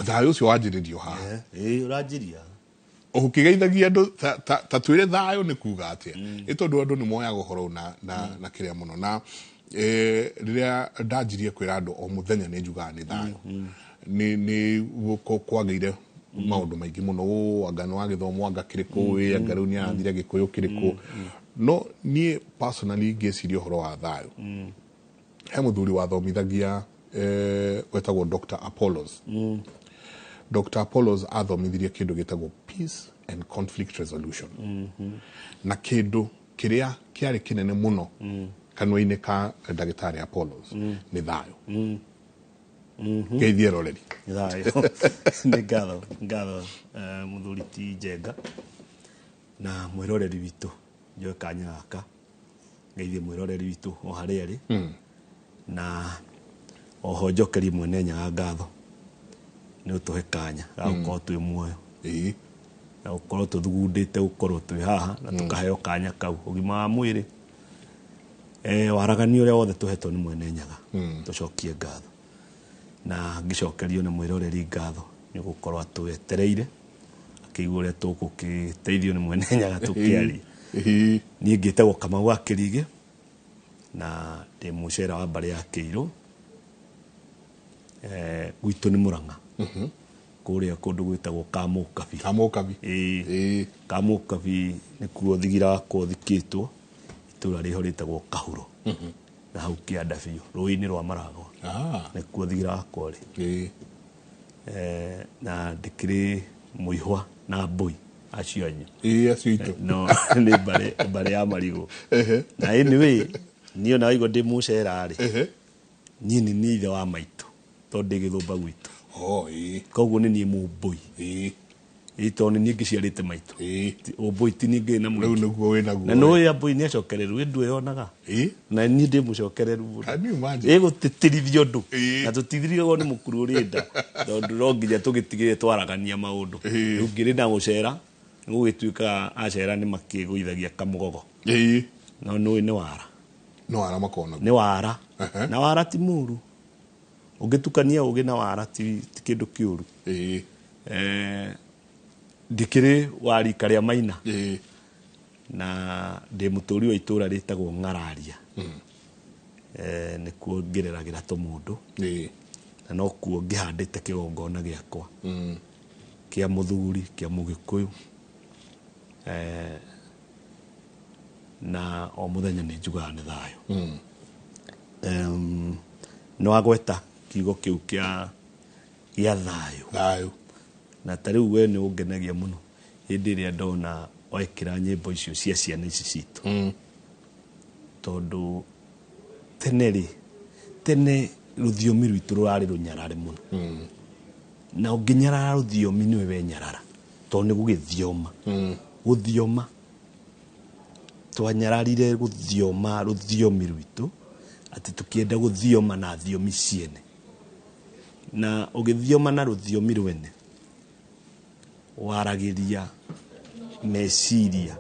Thayo ucio wanjiririo ha. Uranjiria. Ukigeithagia andu ta twire thayo ni kuga atia. Itondu andu ni moyaga horo na kiria muno na riria ndajirie kwira andu o muthenya ni njugaga ni thayo. Ni kwageire maundu maingi muno angano wa githomo anga kiriku anga riu ni athire gikuyu kiriku no nie personally ngeciria horo wa thayo. He muthuri wathomithagia wetagwo Dr. Apollos. Dr. Apollos athomithirie kindu gitagwo peace and conflict resolution. Na kindu kiria kiari kinene muno kanwa-ini ka Dagitari Apollos ni thayo. Geithie roreri. Thayo. Ni ngatho muthuri ti Njenga na mwiroreri witu njoe kanya gaka. Geithie mwiroreri witu o haria ari. Na oho njokeri mwene nyaga ngatho ni utuhe kanya ga gukorwo twi muoyo na gukorwo tuthugundite gukorwo twi haha na tukaheo kanya kau ugima wa mwiri waragani uria wothe tuhetwo ni mwene nyaga tucokie ngatho na ngicokerio ni mwiroreri ngatho ni gukorwo atwetereire akigua uria tugukiteithio ni mwene nyaga tukiari ni ngitagwo Kamau Akirige na ndi mucera wa mbari ya Kiiru gwitu ni Murang'a kuria kundu gwitagwo Kamukabi Kamukabi ni kuo thigira wakwo thikitwo itura riho ritagwo Kahuro na hau kianda biu ruini rwa Maragwa ni kuo thigira wakwo ri na ndikiri muihwa na mbui acio anyu acio itu no ni bare ya Marigo na anyway niyo na igo ndi mucera ri ni ithe wa maitu tondu githumba gwitu koguo ni nie mumbui tondu ni ngiciarite maitu umbui ti ni ngi na mu riu niguo winaguo na no ya mbui ni acokereru ndu yonaga na ni ndi mucokereru gutitirithio ndu na tutithirigwo ni mukuru urinda tondu ro nginya tugitigire twaragania maundu riu ngiri na gucera gugituika acera ni makiguithagia kamugogo no ni wara no wara makona ni wara na wara ti muru ugitukania ugi na wara ti kindu kiuru ndikiri wari karia maina na ndi muturi wa itura ritagwo Ng'araria ni kuo ngireragira tumundu na no kuo ngihandite kigongona giakwa kia muthuri kia mũgĩkũyũ na o muthenya ni njugaga ni thayo no agweta kiugo kiu kia thayo na tariu we ni ungenagia muno hindi iria ndona oekira nyimbo icio cia ciana ici citu tondu tene ruthiomi rwitu rurari runyarare muno na unginyarara ruthiomi ni we nyarara tondu ni gugithioma twanyararire guthioma ruthiomi rwitu ati tukienda guthioma na thiomi ciene na ugithioma na ruthiomi rwene waragiria meciria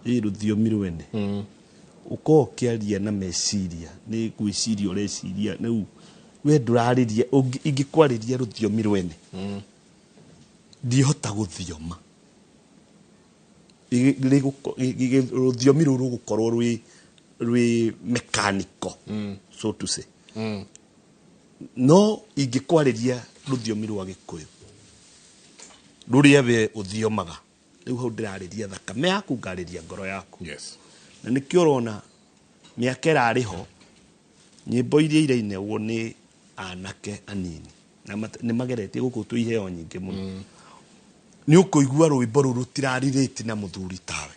ruthiomi rwene uko kiaria na meciria ni gwiciria ureciria nu we ndurariria ingikwariria ruthiomi rwene ndihota guthioma ruthiomi ruru gukorwo rwi mechanical so to say no ingikwariria ruthiomi rwa Gikuyu ruria we uthiomaga riu hau ndirariria thakame yaku ngariria ngoro yaku na nikio urona miaka irariho nyimbo iria irainegwo ni anake anini na ni mageretie guku twiheo nyingi muno ni ukuigua rwimbo ruru tiraririte na muthuri tawe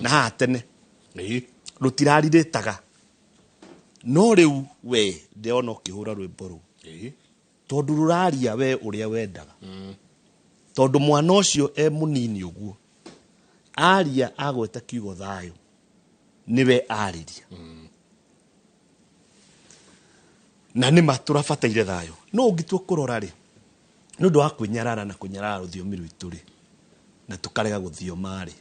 na hatene rutirariritaga no riu we ndeona ukihura rwimbo ru tondu ruraria we uria wendaga tondu mwana ucio munini uguo aria agweta kiugo thayo niwe ariria na ni maturabataire thayo no ungitua kurora ri nundu wa kwinyarara na kunyarara ruthiomi rwitu ri na tukarega guthioma ri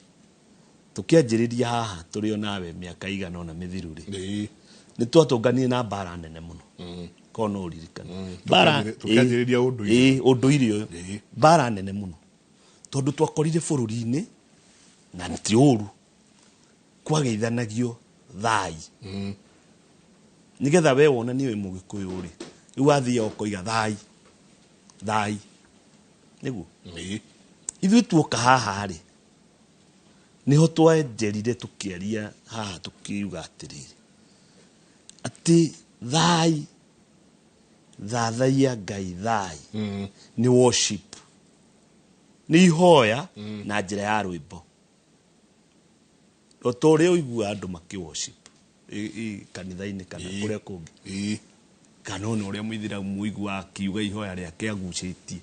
tukianjiriria haha turi o nawe miaka igana ona mithiru ri ni twatunganie na mbara nene muno kono uririkana tukianjĩrĩria ũndũire ũndũire ũyũ bara nene mũno tondu twakorire bũrũri-inĩ na ti ũru kwageithanagio thai nigetha we wona nĩ mũgĩkũyũ rĩ rĩu wathia ũkoiga thai nĩguo ithuĩ tuoka haha rĩ niho twanjerire tukĩaria haha tukiuga atĩrĩrĩ atĩ thathaia Ngai thai nĩ worship nĩ ihoya na njĩra ya rwĩmbo o ta ũrĩa ũiguaga andũ makĩ worship kanitha-inĩ kana kũrĩa kũngĩ kana ona ũrĩa mũithĩramu mũiguaga akiuga ihoya rĩake agucĩtie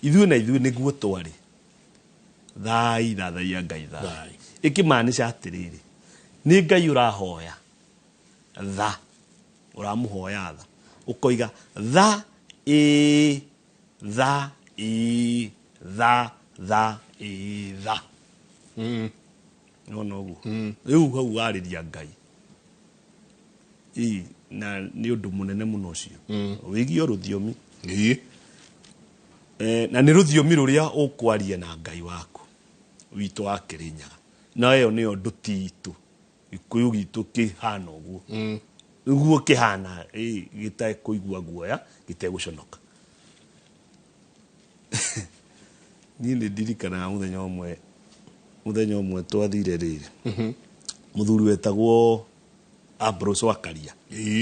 ithuĩ nĩguo twarĩ thathaia Ngai thai ĩkĩmaanisha atĩrĩrĩ nĩ Ngai ũrahoya ũramũhoya ũkoiga nona ũguo rĩu hau warĩria Ngai na nĩ ũndũ mũnene mũno ũcio wĩgie rũthiomi na nĩ rũthiomi rũrĩa ũkwaria na Ngai waku witũ wa Kĩrĩnyaga na ĩyo nĩyo nduti itũ Gĩkũyũ gitũ kĩhana ũguo ũguo kĩhana gĩtekũigua guoya gĩtegũconoka niĩ nĩ ndirikanaga mũthenya ũmwe twathire rĩrĩ mũthuri wetagwo Ambrose wa Karia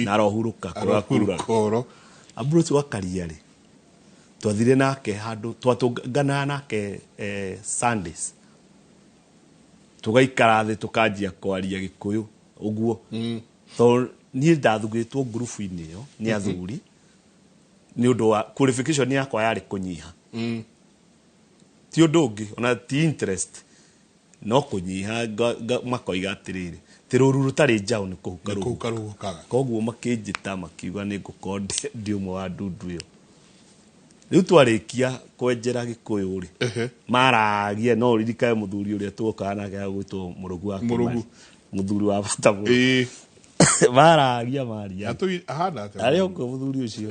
na arohurũka kũrora Ambrose wa Karia rĩ twathire nake handũ twatũnganaga nake Sundays tugaikara thĩ tukanjia kwaria Gĩkũyũ ũguo to niĩ ndathugĩtwo ngurubu-inĩ ĩyo nĩ athuri nĩ ũndũ wa qualification yakwa yarĩ kũnyiha ti ũndũ ũngĩ ona ti interest no kũnyiha makoiga atĩrĩrĩ ti rũru rũtarĩ njaũ nĩ kũhuka rũhukaga koguo makĩnjĩta makiuga nĩ ngũkorwo ndĩ ũmwe wa ndundu ĩyo rĩu twarĩkia kwenjera Gĩkũyũ rĩ maragia no ririkane mũthuri ũrĩa tuokaga nake agwĩtwo mũrũgu wa Kĩmari mũthuri wa bata mũno maragia maria arĩ okuo mũthuri ũcio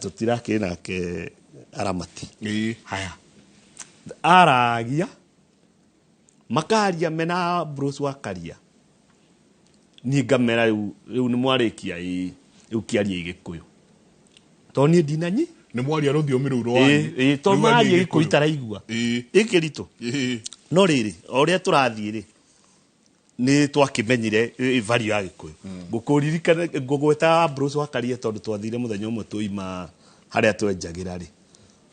tũtirakĩrĩ nake aramati haya aragia makaria mena Ambrose wa Karia niĩ ngamera rĩu nĩ mwarĩkia rĩu kĩaria Gĩkũyũ to niĩ ndinanyi nĩ mwaria rũthiomi rũu rwanyu to mwaria Gĩkũyũ itaraigua ĩkĩritũ no rĩrĩ o ũrĩa tũrathiĩ rĩ nĩ twakĩmenyire value ya Gĩkũyũ ngũkũririkana ngũgweta Ambrose wa Karia tondũ twathire mũthenya ũmwe tũima harĩa twenjagĩra rĩ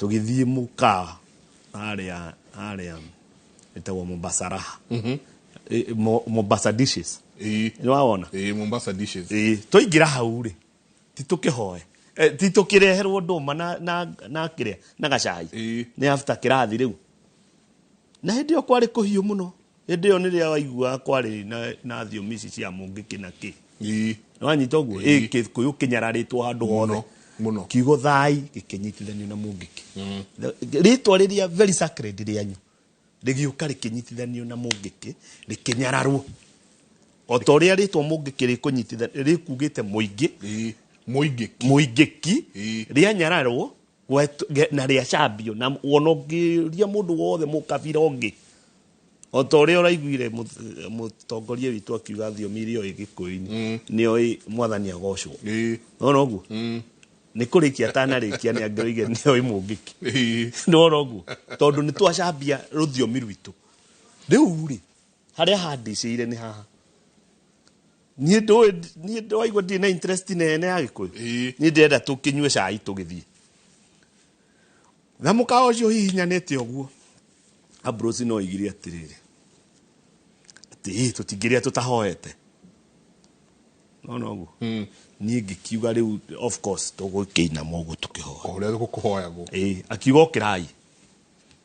tũgĩthiĩ mũkawa harĩa ĩtagwo Mombasa Raha Mombasa dishes nĩ wawona Mombasa dishes twaingĩra hau rĩ ti tũkĩhoe ti tũkĩreherwo ndũma na kĩrĩa na gacai nĩ after kĩrathi rĩu na hĩndĩ ĩyo kwarĩ kũhiũ mũno hĩndĩ ĩyo nĩrĩa waiguaga kwarĩ na thiomi ici cia mũngĩkĩ na kĩ nĩ wanyita ũguo Gĩkũyũ kĩnyararĩtwo handũ hothe kiugo thai gĩkĩnyitithanio na mũngĩkĩ rĩtwa rĩrĩa very sacred rĩanyu rĩgĩũka rĩkĩnyitithanio na mũngĩkĩ rĩkĩnyararwo o ta ũrĩa rĩtwa mũngĩkĩ rĩkũnyitithanio rĩkugĩte mũingĩki rĩanyararwo na rĩacambio na wona ũngĩria mũndũ wothe mũkabira ũngĩ o ta ũrĩa ũraiguire mũtongoria witũ akiuga thiomi iria oĩ Gĩkũyũ-inĩ nĩoĩ mwathani agocwo nona ũguo nĩ kũrĩkia atanarĩkia nĩ angĩoige nĩoĩ mũngĩkĩ nona ũguo tondũ nĩ twacambia rũthiomi rwitũ rĩu rĩ harĩa handicĩire nĩ haha niĩ ndwaigua ndirĩ na interest nene ya Gĩkũyũ niĩ ndĩrenda tũkĩnyue cai tũgĩthiĩ na mũkawa ũcio hihinyanĩte ũguo Ambrose no oigire atĩrĩrĩ atĩ tũtingĩrĩa tũtahoete nona ũguo niĩ ngĩkiuga rĩu of course tũgũkĩinama ũguo tũkĩhoya ũrĩa gũkũhoyagwo akiuga ũkĩrai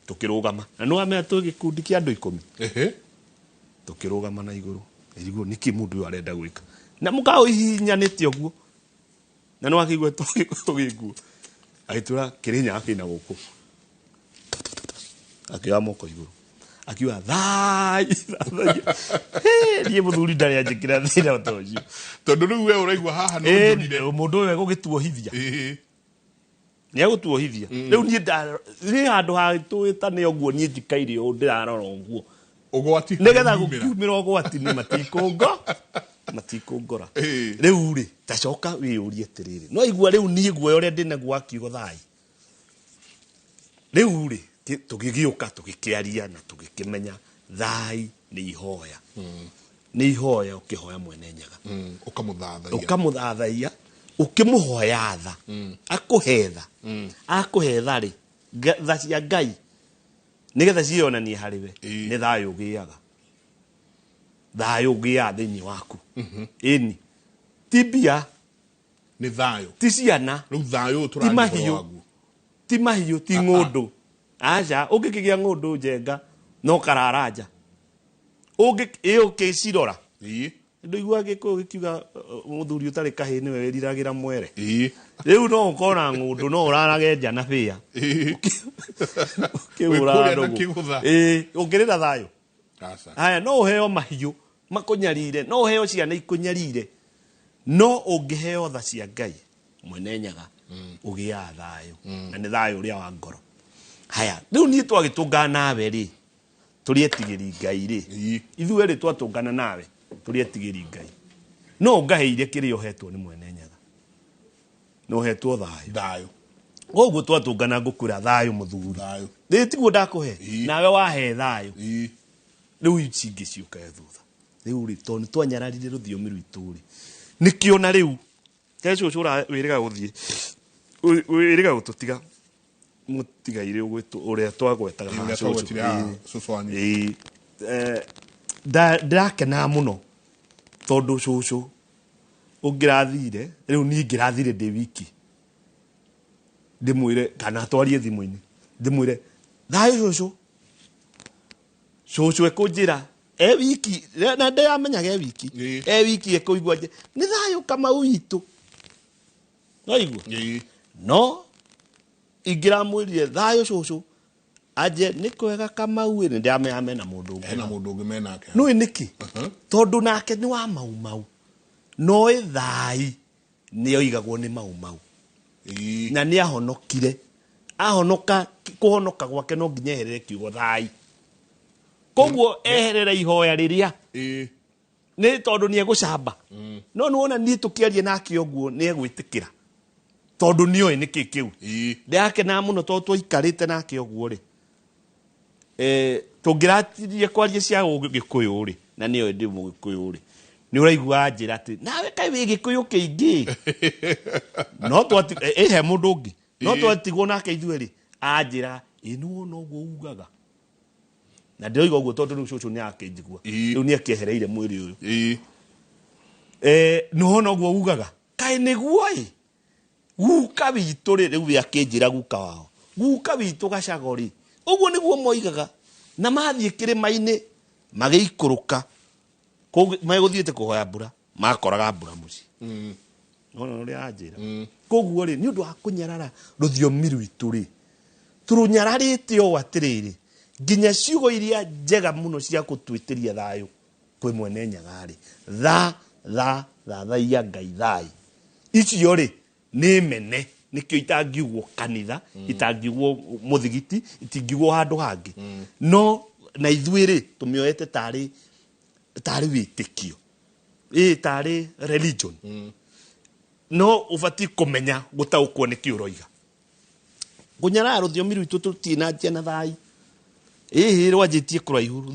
tũkĩrũgama na nĩ wamenya twĩ gĩkundi kĩa andũ 10 tũkĩrũgama na igũrũ nĩkĩ mũndũ ũyũ arenda gwĩka na mũkawa hihinyanĩte ũguo na nĩ wakĩigua tũgĩkuo agĩtũra Kĩrĩnyaga kĩna gũkũ akĩoya moko igũrũ akiuga thai niĩ mũthuri ndarĩ anjĩkĩra thĩna ta ũcio tondũ rĩu we ũraigua haha no ndũrire mũndũ ũyũ egũgĩtuohithia nĩ egũtuohithia rĩu niĩ handũ hatwĩtane ũguo niĩ njikaire ũũ ndĩrarora ũguo ũgwati nĩgetha gũkiumĩra ũgwati-inĩ matikũngora rĩu rĩ tacoka wĩyũrie atĩrĩrĩ no igua rĩu niĩ guoya ũrĩa ndĩnaguo akiugo thai rĩu rĩ tũgĩgĩũka tũgĩkĩaria na tũgĩkĩmenya thai nĩ ihoya nĩ ihoya ũkĩhoya mwene nyaga ũkamũthathaia ũkĩmũhoya tha akũhetha rĩ tha cia Ngai nĩgetha cionanie harĩwe nĩ thayũ ũgĩaga thayũ ũgĩaga thĩinĩ waku ĩni ti mbia nĩ thayũ ti ciana rĩu thayũ tũranyua ti mahiũ ti ng'ũndũ aca ũngĩkĩgĩa ng'ũndũ njenga no kararanja ũngĩcirora ndũigua Gĩkũyũ gĩkiuga mũthuri ũtarĩ kahĩĩ nĩwe wĩriragĩra mwere rĩu no ũkona ng'ũndũ no ũrarage nja na bĩa ũkĩhũra ndũgũ ũngĩrĩra thayũ haya no ũheo mahiũ makũnyarire no ũheo ciana ikũnyarire no ũngĩheo tha cia Ngai mwene nyaga ũgĩaga thayũ na nĩ thayũ ũrĩa wa ngoro haya rĩu niĩ twagĩtũngana nawe rĩ tũrĩ etigĩri Ngai rĩ ithuĩ rĩ twatũngana nawe tũrĩ etigĩri Ngai no ngaheire kĩrĩa ũhetwo nĩ mwene nyaga no ũhetwo thayũ ũguo twatũngana ngũkwĩra thayũ mũthuri rĩ tiguo ndakũhe nawe wahe thayũ rĩu cingĩ ciũka thutha rĩu rĩ tondũ nĩ twanyararire rũthiomi rwitũ rĩ nĩkĩo na rĩu cũcũ wĩrĩga gũthiĩ wĩrĩga gũtũtiga mũtigaire ũrĩa twagwetaga ndĩrakenaga mũno tondũ cũcũ ũngĩrathire rĩu niĩ ngĩrathire ndĩ wiki ndĩmwĩre kana twarie thimũ-inĩ ndĩmwĩre thayũ cũcũ ekũnjĩra wiki na ndĩramenyaga wiki ekũigua nĩ thayũ Kamau witũ waigua no ingĩramwĩrire thayũ cũcũ anje nĩ kwega Kamau nĩ ndĩramenya mena mũndũ ũngĩ menake nũĩ nĩkĩ tondũ nake nĩ wa mau noĩ thai nĩ oigagwo nĩ mau na nĩ ahonokire ahonoka kũhonoka gwake no nginya eherere kiugo thai koguo eherere ihoya rĩrĩa nĩ tondũ nĩ egũcamba no nĩwona niĩ tũkĩaria nake ũguo nĩ egwĩtĩkĩra tondũ nĩoĩ nĩkĩ kĩu ndĩrakenaga mũno tondũ twaikarĩte nake ũguo rĩ tũngĩratirie kwaria cia Gĩkũyũ rĩ na nĩoĩ ndĩ Mũgĩkũyũ rĩ nĩ ũraigua njĩra atĩ nawe kaĩ wĩ Gĩkũyũ kĩingĩ no he mũndũ ũngĩ no twatigwo nake ithuĩ rĩ anjĩra nĩwona ũguo ugaga na ndĩroiga ũguo tondũ rĩu cũcũ nĩ akĩnjigua rĩu nĩ akĩehereire mwĩrĩ ũyũ nĩwona ũguo ugaga kaĩ nĩguo guka witũ rĩ rĩu akĩnjĩra guka wao guka witũ Gacagũrĩ ũguo nĩguo moigaga na mathiĩ kĩrĩma-inĩ magĩikũrũka megũthiĩte kũhoya mbura makoraga mbura mũciĩ nona ũrĩa anjĩra koguo rĩ nĩ ũndũ wa kũnyarara rũthiomi rwitũ rĩ tũrũnyararĩte ũũ atĩrĩrĩ nginya ciugo iria njega mũno cia gũtwĩtĩria thayũ kwĩ mwene nyaga rĩ thathaia Ngai thai icio rĩ nĩ mene nĩkĩo itangiugwo kanitha itangiugwo mũthigiti itingiugwo handũ hangĩ no na ithuĩ rĩ tũmĩoete tarĩ wĩtĩkio tarĩ religion no ũbatiĩ kũmenya gũtaũkwo nĩkĩ ũroiga kũnyarara rũthiomi rwitũ tũtirĩ na njia na thai rwanjĩtie kũraihu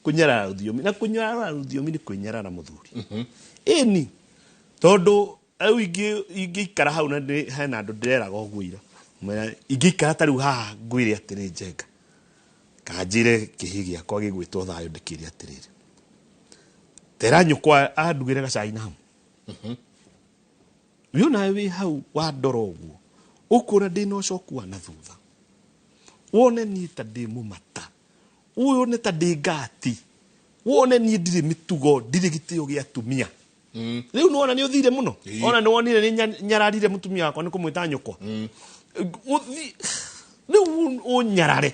kũnyarara rũthiomi na kũnyarara rũthiomi nĩ kwĩnyarara mũthuri ĩni tondũ rĩu ingĩikara hau na hena andũ ndĩreraga ũguo ira ingĩikara ta rĩu haha ngwĩre atĩrĩ njenga kanjĩre kĩhĩ gĩakwa gĩgwĩtwo thayũ ndĩkĩre atĩrĩrĩ tera nyũkwa andugĩre gacai na hamu wĩ nawe wĩ hau wandora ũguo ũkuona ndĩna ũcoku wa na thutha wone niĩ ta ndĩ mũmata wone ta ndĩ ngati wone niĩ ndirĩ mĩtugo ndirĩ gĩtĩo gĩa atumia rĩu nĩwona nĩ ũthire mũno ona nĩwonire nĩ nyararire mũtumia wakwa nĩ kũmwĩta nyũkwa rĩu ũnyarare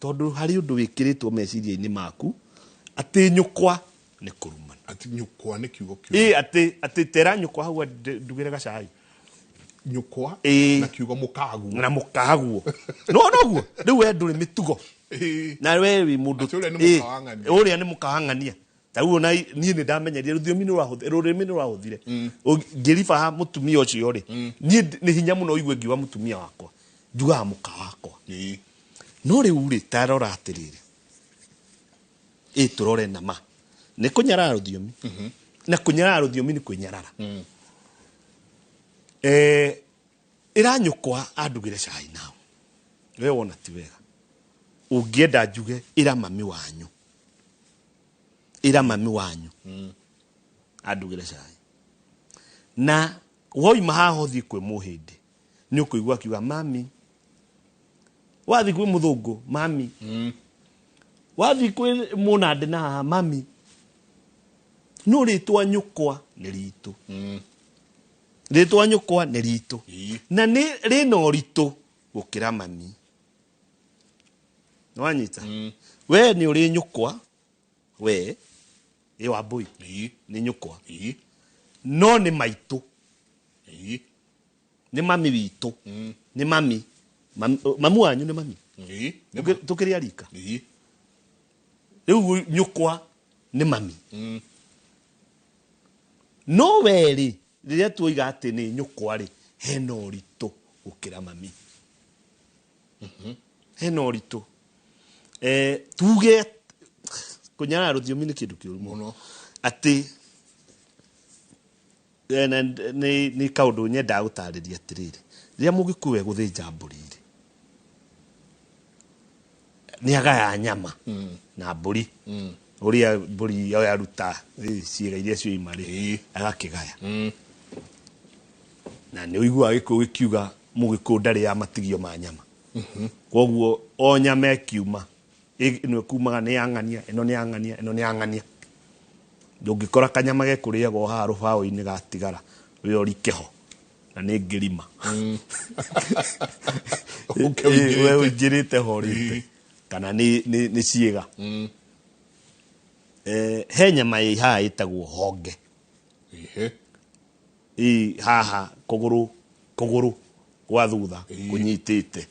tondu hari undu wikiritwo meciria-ini maku ati nyukwa ni kurumana ati nyukwa ni kiugo kiu ati tera nyukwa hau ndugire gacai nyukwa na kiugo mukagu na mukagu no guo riu we nduri mitugo na we wi mundu uria ni mukahangania tau ona nie ni ndamenyeria rũthiomi ni rũrĩmĩ ni rwahuthire ngiriba mutumia ucio ri nie ni hinya muno igue ngiwa mutumia wakwa njugaga muka wakwa no riu ri tarora atiriri turore nama ni kunyarara rũthiomi na kunyarara rũthiomi ni kwinyarara iranyukwa andugire cai nao we wona ti wega ungienda njuge ira mami wanyu andugire cai na woima haho thi kwe muhindi ni ukuigua kiuga mami wathi kwe muthungu mami wathi kwe munande na haha mami no ritwa nyukwa ni ritu ritwa nyukwa ni ritu na ni rino ritu gukira mami nwanyita we ni uri nyukwa we wa boy ni nyukwa no ni maitu ni mami witu ni mami mamu wanyu ni mami tukiria rika riu nyukwa ni mami no weri riria tuiga ati ni nyukwa ri hena uritu gukira mami hena uritu tuge kunyara rũthiomi ni kindu kiuru muno ati ni kaundu nyenda gutariria atiriri riria mũgĩkũyũ gũthĩnja mbũri ni agaya nyama na mbũri uria mbũri yo yaruta ciĩga iria cio imari agakigaya na ni uigua gĩkũyũ gĩkiuga mũgĩkũyũ ndarĩ ya matigio ma nyama koguo o nyama kiuma ino kumaga ni angania ino ni angania ino ni angania ndungikora kanyama gekuriaga haha rũbaũ-inĩ gatigara we orikeho na ni ngirima we ungirite horite kana ni ciĩga he nyama haha ĩtagwo honge haha kũgũrũ gwa thutha kunyitĩte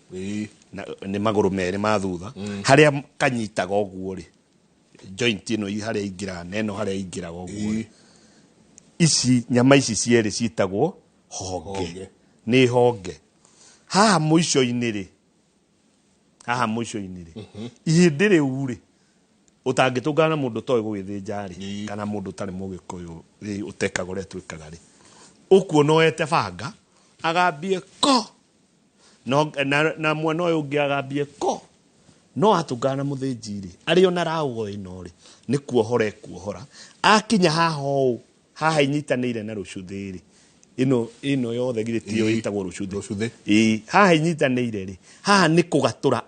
ni maguru meri ma thutha haria kanyitaga oguo ri joint ino haria ingira neno haria ingira oguo ici nyama ici cieri citagwo honge ni honge haha muico-ini ri ihindi riu ri utangitungana mundu toy gugithinja ri kana mundu tari mũgĩkũyũ ri utekaga uria twikaga ri ukuo noete banga agambie ko no na mwana uyu ungi agambie ko no atungana muthinji ri ari ona rawo ino ri ni kuohora akinya haha inyitanire na rucuthi ri ino yothe giritio itagwo rucuthi haha inyitanire ri haha ni kugatura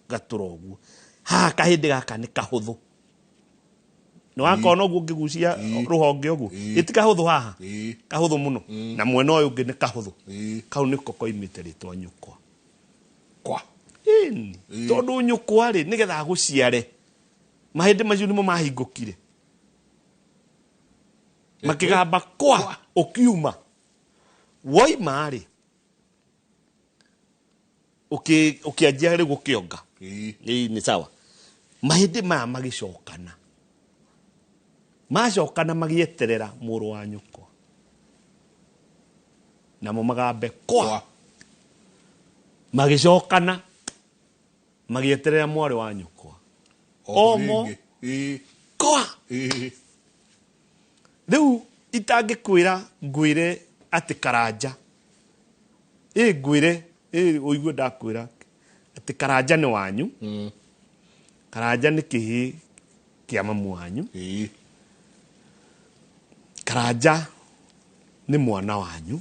gatura uguo haha kahindi gaka ni kahuthu no akona uguo ngigucia ruhonge uguo itikahuthu haha kahuthu muno na mwena uyu ungi ni kahuthu kau niko koimite ritwa nyukwa kwa tondu nyukwa ri nigetha guciare mahindi macio nimo mahingukire makigamba kwa ukiuma woima ri ukianjia ri gukionga ni sawa mahindi maya magicokana macokana magieterera mũrũ wa nyukwa namo magambe kwa magicokana magieterera mwarĩ wa nyukwa omo kwa rĩu itangĩkwĩra ngwĩre atĩ karanja ngwĩre ũigue ndakwĩra atĩ karanja nĩ wanyu karanja nĩ kĩhĩ kĩa mamu wanyu karanja ni mwana wanyu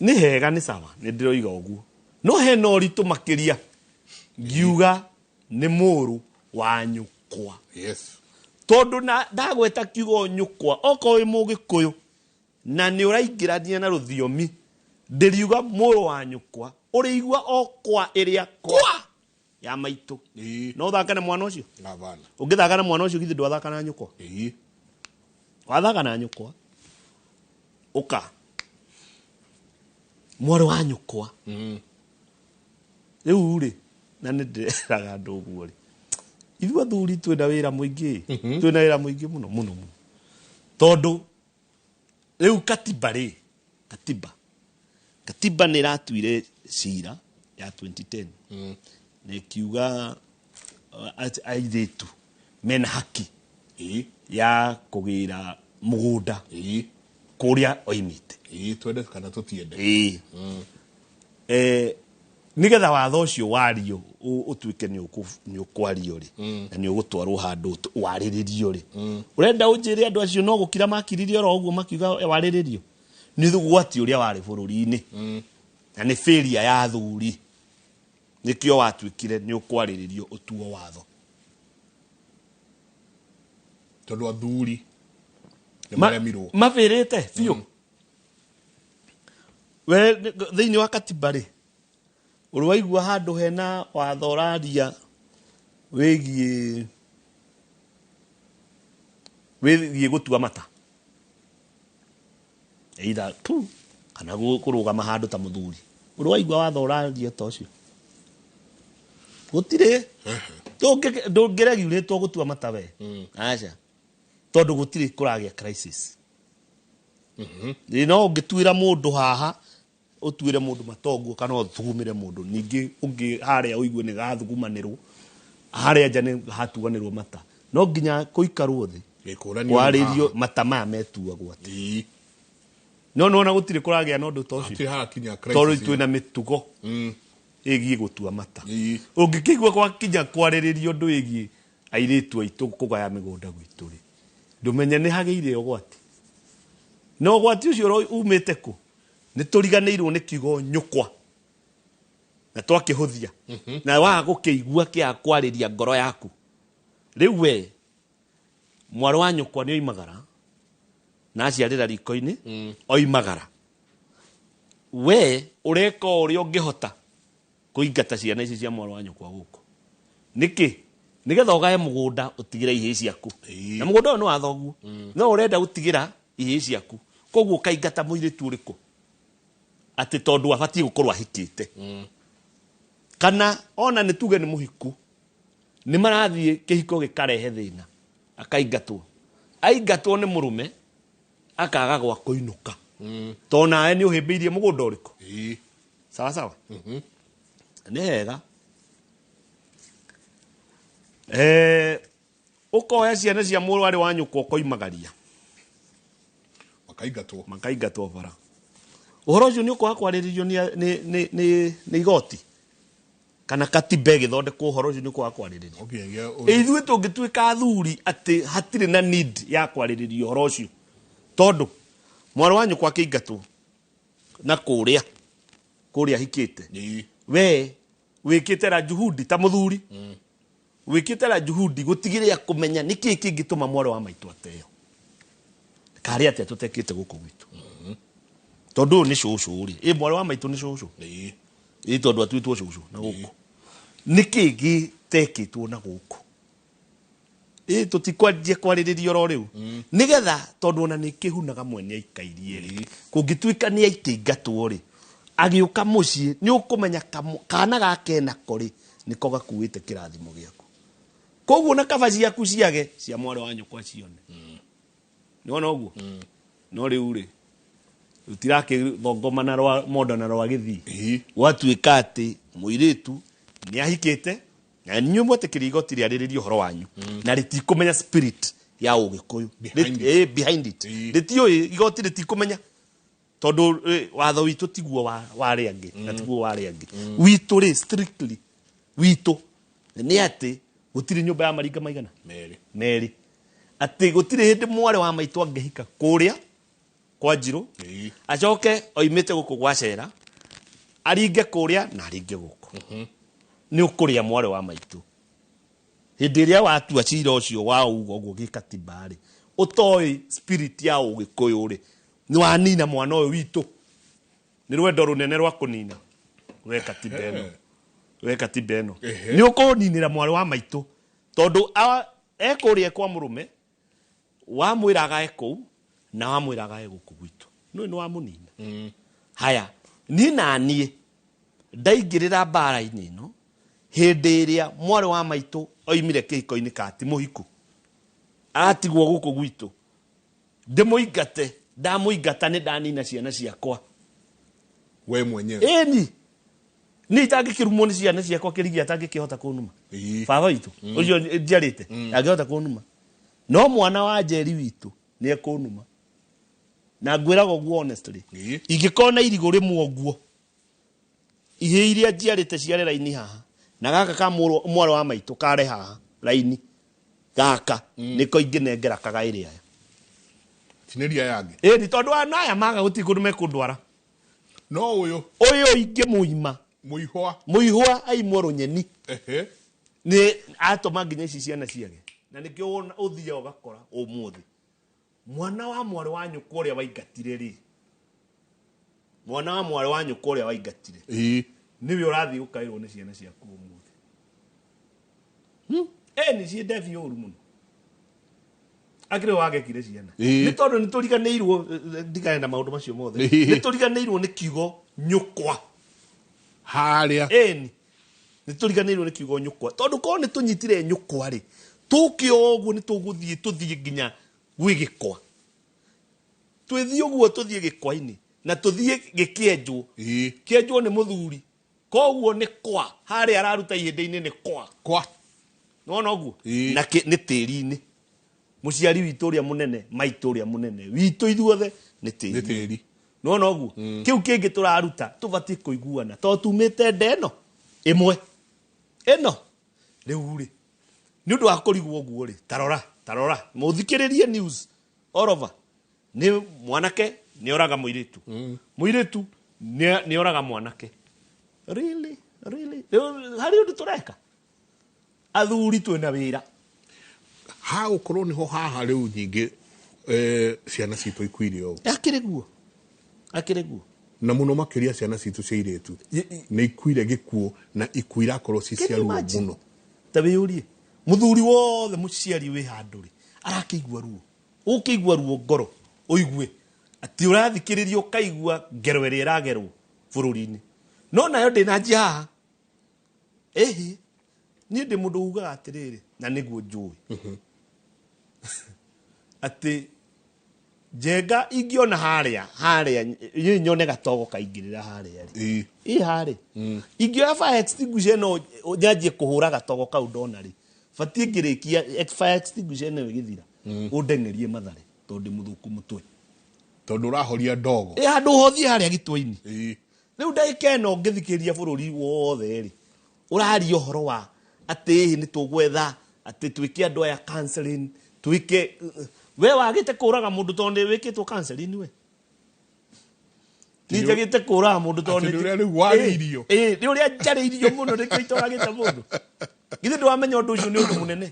ni hega ni sawa ni ndiroiga uguo no he no ritu makiria ngiuga ni mũrũ wa nyukwa tondu na ndagweta kiugo nyukwa oko wi mũgĩkũyũ na ni ũraingĩrania na rũthiomi ndiriuga mũrũ wa nyukwa ũrĩigua okwa ĩrĩa kwa ya maitũ no thaka na mwana ũcio Ngavana. ũngĩthaka na mwana ũcio githĩ ndwathaka na nyũkwa wathaka na nyũkwa ũka mwarĩ wa nyũkwa rĩu rĩ na nĩ ndĩraga andũ ũguo rĩ ithuĩ athuri twĩna wĩra mũingĩ twĩna wĩra mũingĩ mũno mũno mũno tondũ rĩu katiba rĩ katiba nĩ ĩratuire cira ya 2010 na ikiuga airĩtu mena haki ya kũgĩra mũgũnda kũrĩa oimĩte twende kana tũtiende nigetha watho ũcio wario ũtuĩke nĩ ũkwario rĩ na nĩ ũgũtwarwo handũ warĩrĩrio rĩ ũrenda ũnjĩre andũ acio no gũkira makiririe oro ũguo makiuga warĩrĩrio nĩ ũgwati ũrĩa warĩ bũrũri-inĩ na nĩ failure ya athuri nĩkĩo watuĩkire nĩ ũkwarĩrĩrio ũtuo watho tondũ athuri nĩ maremirwo mabĩrĩte biũ we thĩinĩ wa katiba rĩ ũrĩ waigua handũ hena watho ũraria wĩgiĩ gũtua mata either tu kana kũrũgama handũ ta mũthuri ũrĩ waigua watho ũraria ta ũcio gũtirĩ ndũngĩregulĩtwo gũtua mata we aca tondũ gũtirĩ kũragĩa crisis no ũngĩtuĩra mũndũ haha ũtuĩre mũndũ matonguo kana ũthugumĩre mũndũ ningĩ ũngĩ harĩa ũigue nĩ gathugumanĩrwo harĩa nja nĩ hatuganĩrwo mata no nginya kũikarwo thĩ kwarĩrio mata maya metuagwo atĩ no nona gũtirĩ kũragĩa na ũndũ ta ũcio tondũ twĩna mĩtugo ĩgiĩ gũtua mata ũngĩkĩigua gwakinya kwarĩrĩrio ũndũ ĩgiĩ airĩtu aitũ kũgaya mĩgũnda gwitũ rĩ ndũmenye nĩ hagĩire ũgwati no ũgwati ũcio umĩte kũ nĩ tũriganĩirwo nĩ kiugo nyũkwa na twakĩhũthia na waga gũkĩigua kĩa kwarĩria ngoro yaku rĩu we mwarĩ wa nyũkwa nĩ oimagara na aciarĩra riko-inĩ oimagara we ũreka ũrĩa ũngĩhota kũingata ciana ici cia mwarĩ wa nyũkwa gũkũ nĩkĩ nĩgetha ũgae mũgũnda ũtigĩre ihĩĩ ciaku na mũgũnda ũyũ nĩ wa thoguo no ũrenda gũtigĩra ihĩĩ ciaku koguo ũkaingata mũirĩtu ũrĩkũ atĩ tondũ abatiĩ gũkorwo ahikĩte kana ona nĩ tuge nĩ mũhiku nĩ marathiĩ kĩhiko gĩkarehe thĩna akaingatwo aingatwo nĩ mũrũme akaga gwa kũinũka tondũ nawe nĩ ũhĩmbĩirie mũgũnda ũrĩkũ sawa sawa nĩ hega ũkoya ciana cia mwarĩ wa nyũkwa ũkoimagaria makaingatwo bara ũhoro ũcio nĩ ũkwaga kwarĩrĩrio nĩ igoti kana katiba ĩgĩthondekwo ũhoro ũcio nĩ ũkwaga kwarĩrĩrio ithuĩ tũngĩtuĩka athuri atĩ hatirĩ na need ya kwarĩrĩrio ũhoro ũcio tondũ mwarĩ wa nyũkwa akĩingatwo na kũrĩa hikĩte we wĩkĩte ra juhudi ta mũthuri wĩkĩte ra juhudi gũtigĩrĩra kũmenya nĩkĩ kĩngĩtũma mwarĩ wa maitũ ateo karĩ atĩa tũtekĩte gũkũ gwitũ tondũ nĩ cũcũ rĩ mwarĩ wa maitũ nĩ cũcũ tondũ atuĩtwo cũcũ na gũkũ nĩkĩ gĩtekĩtwo na gũkũ tũtikwanjie kwarĩrĩrio ro rĩu nĩgetha tondũ ona nĩ kĩhunaga mwene aikairie rĩ kũngĩtuĩka nĩ aitĩingatwo rĩ agĩũka mũciĩ nĩ ũkũmenya kana gake nako rĩ nĩko gakuĩte kĩrathimo gĩaku koguo na kaba ciaku ciage cia mwarĩ wa nyũkwa cione nĩwona ũguo no rĩu rĩ rũtirakĩthongomana rwa modana rwa gĩthii gwatuĩka atĩ mũirĩtu nĩ ahikĩte na niĩ mwetĩkĩria igoti rĩarĩrĩrie ũhoro wanyu na rĩtikũmenya spirit ya ũgĩkũyũ behind it rĩtiũĩ igoti rĩtikũmenya tondũ watho witũ tiguo warĩ angĩ na tiguo warĩ angĩ witũ rĩ strictly witũ nĩ atĩ gũtirĩ nyũmba ya maringa maigana merĩ atĩ gũtirĩ hĩndĩ mwarĩ wa maitũ angĩhika kũrĩa kwa Njirũ acoke oimĩte gũkũ gwa Cera aringe kũrĩa na aringe gũkũ nĩ ũkũrĩa mwarĩ wa maitũ hĩndĩ ĩrĩa watua cira ũcio wa uga ũguo gĩkatiba rĩ ũtoĩ spirit ya ũgĩkũyũ rĩ nĩ wanina mwana ũyũ witũ nĩ rwendo rũnene rwa kũnina we katiba ĩno we katiba ĩno nĩ ũkũninĩra mwarĩ wa maitũ tondũ ekũrĩa kwa mũrũme wamwĩra agae kũu na wamwĩra agae gũkũ gwitũ nĩ wamũnina haya niĩ na niĩ ndaingĩrĩra mbara-inĩ ĩno hĩndĩ ĩrĩa mwarĩ wa maitũ oimire kĩhiko-inĩ ka ti mũhiku atigwo gũkũ gwitũ ndĩmũingate ndamũingata nĩ ndanina ciana ciakwa we mwenyewe ĩni nĩ itangĩkĩrumwo nĩ ciana ciakwa kĩrigi atangĩkĩhota kũnuma baba witũ ũcio njiarĩte angĩhota kũnuma no mwana wa njeri witũ nĩ ekũnuma na ngwĩraga ũguo honestly ingĩkorwo na irigũ rĩmwe ũguo ihĩ iria njiarĩte ciare raini haha na gaka ka mwarĩ wa maitũ kare haha raini gaka nĩko ingĩnengera kagaĩrĩ aya tinĩria yange ĩni tondũ aya maga gũtirĩ kũndũ mekũndwara no ũyũ ingĩmũima mũihwa aimwo rũnyeni nĩ atũma nginya ici ciana ciage na nĩkĩo ũthia ũgakora ũmũthĩ mwana wa mwarĩ wa nyũkwa ũrĩa waingatire rĩ mwana wa mwarĩ wa nyũkwa ũrĩa waingatire nĩwe ũrathiĩ gũkaĩrwo nĩ ciana ciaku ũmũthĩ nĩ ciendebi ũru mũno akĩrĩ wagekire ciana nĩ tondũ nĩ tũriganĩirwo ndigane na maũndũ macio mothe nĩ tũriganĩirwo nĩ kiugo nyũkwa harĩa nĩ tũriganĩirwo nĩ kiugo nyũkwa tondũ korwo nĩ tũnyitire nyũkwa rĩ tũkĩo ũguo nĩ tũthiĩ nginya gwĩ gĩkwa twĩthiĩ ũguo tũthiĩ gĩkwa-inĩ na tũthiĩ gĩkĩenjwo kĩenjwo nĩ mũthuri koguo nĩ kwa harĩa araruta ihĩndĩ-inĩ nĩ kwa nona ũguo na nĩ tĩri-inĩ mũciari witũ ũrĩa mũnene maitũ ũrĩa mũnene witũ ithuothe nĩ tĩri nona ũguo kĩu kĩngĩ tũraruta tũbatiĩ kũiguana tondũ tumĩte nda ĩno ĩmwe ĩno rĩu rĩ nĩ ũndũ wa kũrigwo ũguo rĩ tarora mũthikĩrĩrie news all over nĩ mwanake nĩ oraga mũirĩtu mũirĩtu nĩ oraga mwanake really harĩ ũndũ tũreka athuri twĩna wĩra ha gũkorwo nĩho haha rĩu nyingĩ ciana citũ ikuire ũũ akĩrĩ guo na mũno makĩria ciana citũ cia airĩtu nĩ ikuire gĩkuũ na ikuira akorwo ci cia ruo mũno ta wĩyũrie mũthuri wothe mũciari wĩ handũ rĩ arakĩigua ruo ũkĩigua ruo ngoro ũigue atĩ ũrathikĩrĩria ũkaigua ngero ĩrĩa ĩragerwo bũrũri-inĩ no nayo ndĩnanjia haha niĩ ndĩ mũndũ ugaga atĩrĩrĩ na nĩguo njũĩ atĩ njenga ingĩona harĩa nyone gatogo kaingĩrĩra harĩa harĩ ingĩoya fire extinguisher ĩno nyanjie kũhũra gatogo kau ndona rĩ batiĩ ngĩrĩkia fire extinguisher ĩno ĩgĩthira ũndeng'erie mathare tondũ ndĩ mũthũku mũtwe tondũ ũrahoria ndogo handũ hothie harĩa gĩtwe-inĩ rĩu ndagĩka ĩno ngĩthikĩrĩria bũrũri wothe rĩ ũraria ũhoro wa atĩ nĩ tũgwetha atĩ twĩke andũ aya counseling twĩke we wagĩte kũraga mũndũ tondũ wĩkĩtwo counseling we nĩ njagĩte kũraga mũndũ tondũ rĩu warĩirio nĩ ũrĩa njarĩirio mũno nĩkĩo itoragĩte mũndũ githĩ ndwamenya ũndũ ũcio nĩ ũndũ mũnene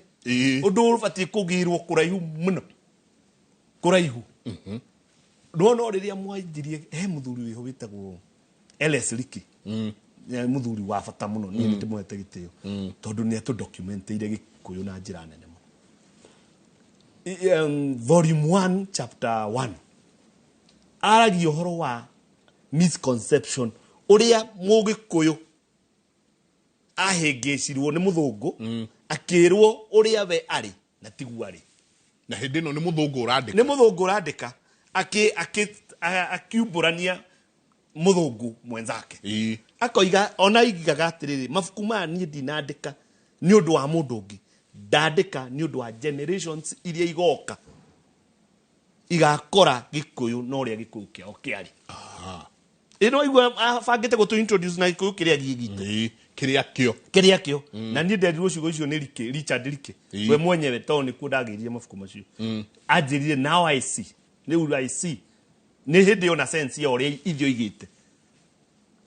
ũndũ ũbatiĩ kũgĩrwo kũraihu mũno kũraihu ndwona rĩrĩa mwanjirie mũthuri wĩho wĩtagwo LS Riki mũthuri wa bata mũno niĩ nĩ ndĩmwete gĩtĩo tondũ nĩ atũdocumenteire gĩkũyũ na njĩra nene mũno volume 1 chapter 1 aragia ũhoro wa misconception ũrĩa mũgĩkũyũ ahĩngĩcirwo nĩ mũthũngũ akĩrwo ũrĩa we arĩ na tiguo arĩ na hĩndĩ ĩno nĩ mũthũngũ ũrandĩka akiumbũrania mũthũngũ mwenzake akoiga ona igigaga atĩrĩrĩ mabuku maya niĩ ndinandĩka nĩ ũndũ wa mũndũ ũngĩ ndandĩka nĩ ũndũ wa generations iria igoka igakora gĩkũyũ na ũrĩa gĩkũyũ kĩao kĩarĩ ĩno igua abangĩte gũtũ introduce na gĩkũyũ kĩrĩa gĩgitũ kĩrĩa kĩo na niĩ nderirwo ciugo icio nĩ Richard Rike we mwenyewe tondũ nĩkuo ndagĩrire mabuku macio anjĩrire now I see nĩ hĩndĩ ona sense ya ũrĩa ithio igĩte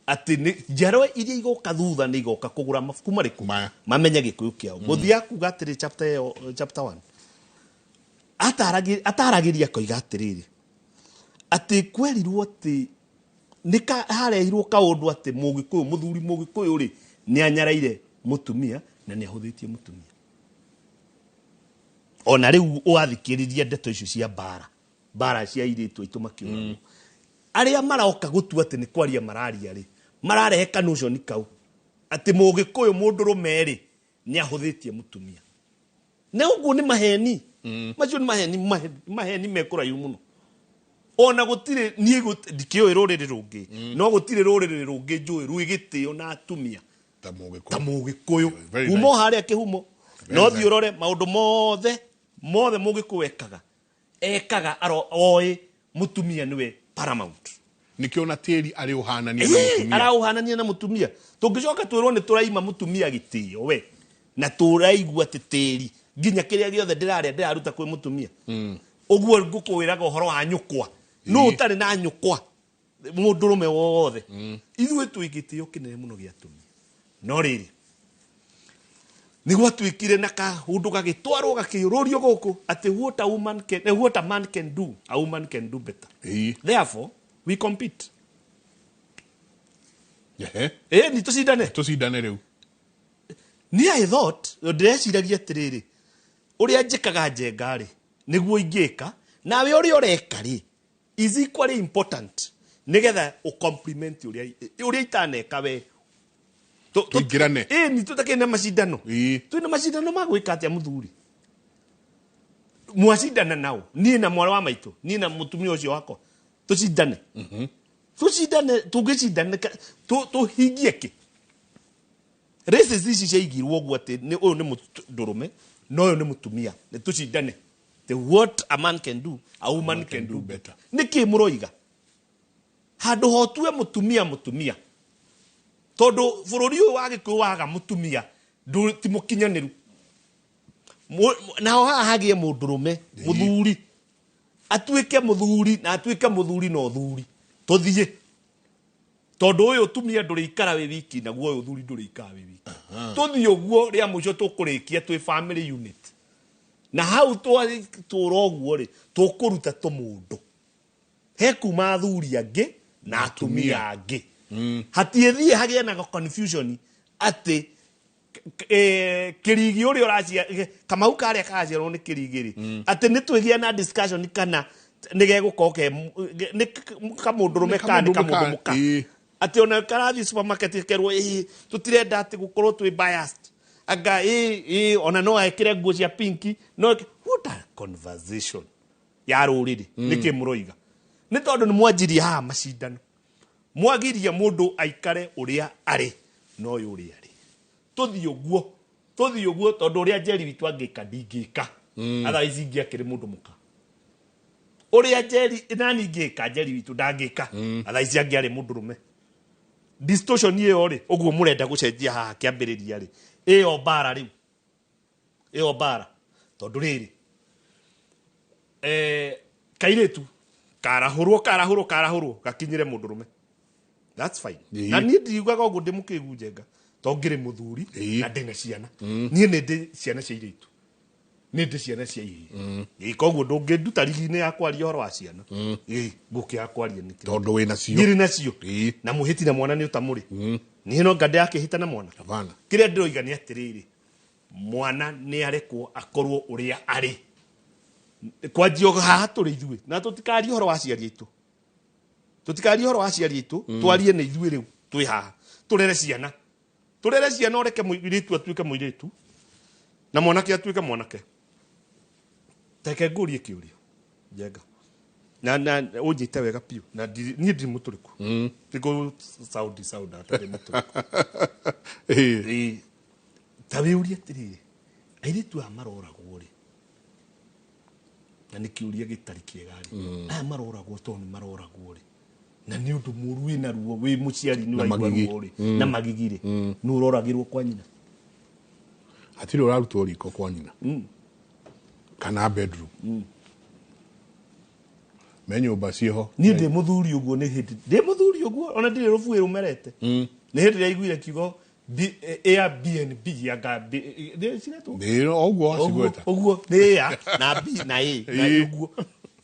atĩ njiarwa iria igoka thutha nĩ igoka kũgũra mabuku marĩkũ mamenye gĩkũyũ kĩao gũthia kuga atĩrĩ chapter 1 ataragĩria akoiga atĩrĩrĩ atĩ kwerirwo atĩ nĩ hareirwo kaũndũ atĩ mũthuri mũgĩkũyũ rĩ nĩ anyaraire mũtumia na nĩ ahũthĩtie mũtumia. Ona rĩu ũathikĩrĩria ndeto icio cia bara cia airĩtu aitũ makĩũragwo. Arĩa maroka gũtua atĩ nĩ kwaria mararia rĩ, mararehe kanũconi kau atĩ mũgĩkũyũ mũndũrũme rĩ nĩ ahũthĩtie mũtumia. Na ũguo nĩ maheni. Macio nĩ maheni mekũraihu mũno. Ona gũtirĩ niĩ ndikĩũĩ rũrĩrĩ rũngĩ, no gũtirĩ rũrĩrĩ rũngĩ njũĩ rwĩgĩtĩo na atumia ta mũgĩkũyũ. Kuuma harĩa kĩhumo no thiĩ ũrore maũndũ mothe mũgĩkũyũ ekaga oĩ mũtumia nĩwe paramount. Nikĩo na tĩri arĩ ũhanania na mũtumia. Arauhanania na mũtumia. Tũngĩcoka twĩrwo nĩ tũraima mũtumia gĩtĩo we na tũraigua atĩ tĩri nginya kĩrĩa gĩothe ndĩraruta kwĩ mũtumia. Ũguo ngũkwĩraga ũhoro wa nyũkwa. No ũtarĩ na nyũkwa mũndũrũme wothe. Ithuĩ twĩ gĩtĩo kĩnene mũno gĩa atumia. No rĩrĩ nĩ gwatuĩkire na kaũndũ gagĩtwarwo gakĩũrũrio gũkũ atĩ what a man can do, a woman can do better. Therefore we compete. Ni tucindane rĩu. Ni I thought ndĩreciragia atĩrĩrĩ ũrĩa njĩkaga njenga rĩ nĩguo ingĩka nawe ũrĩa ũreka rĩ is equally important nĩgetha ũcompliment ũrĩa itaneka we. Tũingĩrane. Ni tũtakĩrĩ na macindano. Twĩna macindano ma gwĩka atĩa mũthuri. Mwacindana nao niĩ na mwana wa maitũ niĩ na mũtumia ũcio wakwa tucindane. Tucindane tũngĩcindane tũhingie kĩ. Races ici ciaigirwo ũguo atĩ ũyũ nĩ mũndũrũme na ũyũ nĩ mũtumia. Nĩ tucindane. The what a man can do, a woman can do better. Nĩkĩ mũroiga? Handũ hotue mũtumia. Tondũ bũrũri ũyũ wa Gĩkũyũ waga mũtumia ti mũkinyanĩru. Nao haha hagĩe mũndũrũme mũthuri atuĩke mũthuri na atuĩke mũthuri na ũthuri. Tũthiĩ. Tondũ ũyũ ũtumia ndũrĩikara wĩ wiki naguo ũyũ ũthuri ndũrĩikara wĩ wiki. Tũthiĩ ũguo rĩa mũico tũkũrĩkia twĩ family unit. Na hau tũra ũguo rĩ tũkũruta tũmũndũ. He kuma athuri angĩ na atumia angĩ. Hatiĩthiĩ hagĩe na confusion atĩ kĩrigi ũrĩa ũracia Kamau karĩa kaciarwo nĩ kĩrigi rĩ atĩ nĩ twĩgĩa na discussion kana nĩ gegũkorwo nĩ kamũndũrũme kana nĩ kamũndũ mũka atĩ ona karathiĩ supermarket kerwo tũtirenda atĩ gũkorwo twĩ biased anga ona no ekĩre nguo cia pinki no what a conversation ya rũrĩrĩ nĩkĩ mũroiga. Nĩ tondũ nĩ mwanjirie haha macindano mwagiria mũndũ aikare ũrĩa arĩ no ũyũ ũrĩa arĩ. Tũthiĩ ũguo tondũ ũrĩa Njeri witũ angĩka ndingĩka. Otherwise ingĩakĩrĩ mũndũ mũka. Ũrĩa Njeri nani ingĩka Njeri witũ ndangĩka. Otherwise angĩarĩ mũndũrũme. Distortion ĩyo rĩ ũguo mũrenda gũcenjia haha kĩambĩrĩria rĩ ĩyo bara rĩu. Ĩyo bara tondũ rĩrĩ kairĩtu karahũrwo gakinyire mũndũrũme. That's fine. Na niĩ ndiugaga ũguo ndĩ mũkĩgu njenga. Tongire mũthuri na ndĩna ciana. Niĩ nĩ ndĩ ciana cia airĩtu. Nĩ ndĩ ciana cia airĩtu. Koguo ndũngĩnduta rigi-inĩ ya kwaria ũhoro wa ciana. Ngũkĩaga kwaria nĩ kĩrĩa. Tondũ wĩna cio. Nĩ nacio. Na mũhĩti na mwana nĩ ũtamũrĩ. Niĩ no ngande yakĩhĩta na mwana. Kĩrĩa ndĩroiga nĩ atĩrĩrĩ mwana nĩ arekwo akorwo ũrĩa arĩ. Kwanjio haha tũrĩ ithuĩ na tũtikarie ũhoro wa aciari aitũ. Tũtikarie ũhoro wa aciari aitũ twarie nĩ ithuĩ rĩu twĩ haha. Tũrere ciana ũreke mũirĩtu atuĩke mũirĩtu na mwanake atuĩke mwanake. Teke ngũrie kĩũria njenga na ũnjĩte wega piũ na niĩ ndĩ mũtũrĩku. Tigo saudi atarĩ mũtũrĩku. Ta wĩũrie atĩrĩrĩ airĩtu aya maroragwo rĩ na nĩ kĩũria gĩtarĩ kĩega rĩ aya maroragwo tondũ nĩ maroragwo rĩ na nĩ ũndũ mũru wĩna ruo wĩ mũciari nĩ waigua ruo rĩ na magigi rĩ nĩ ũroragĩrwo kwa nyina. Hatirĩ ũrarutwo riko kwa nyina kana bedroom. Me nyũmba ciho. Niĩ ndĩ mũthuri ũguo nĩ hĩndĩ ndĩ mũthuri ũguo ona ndirĩ rũbuĩ rũmerete. Nĩ hĩndĩ ĩrĩa aiguire kiugo Airbnb yanga ũguo nĩ ya na B na A na ũguo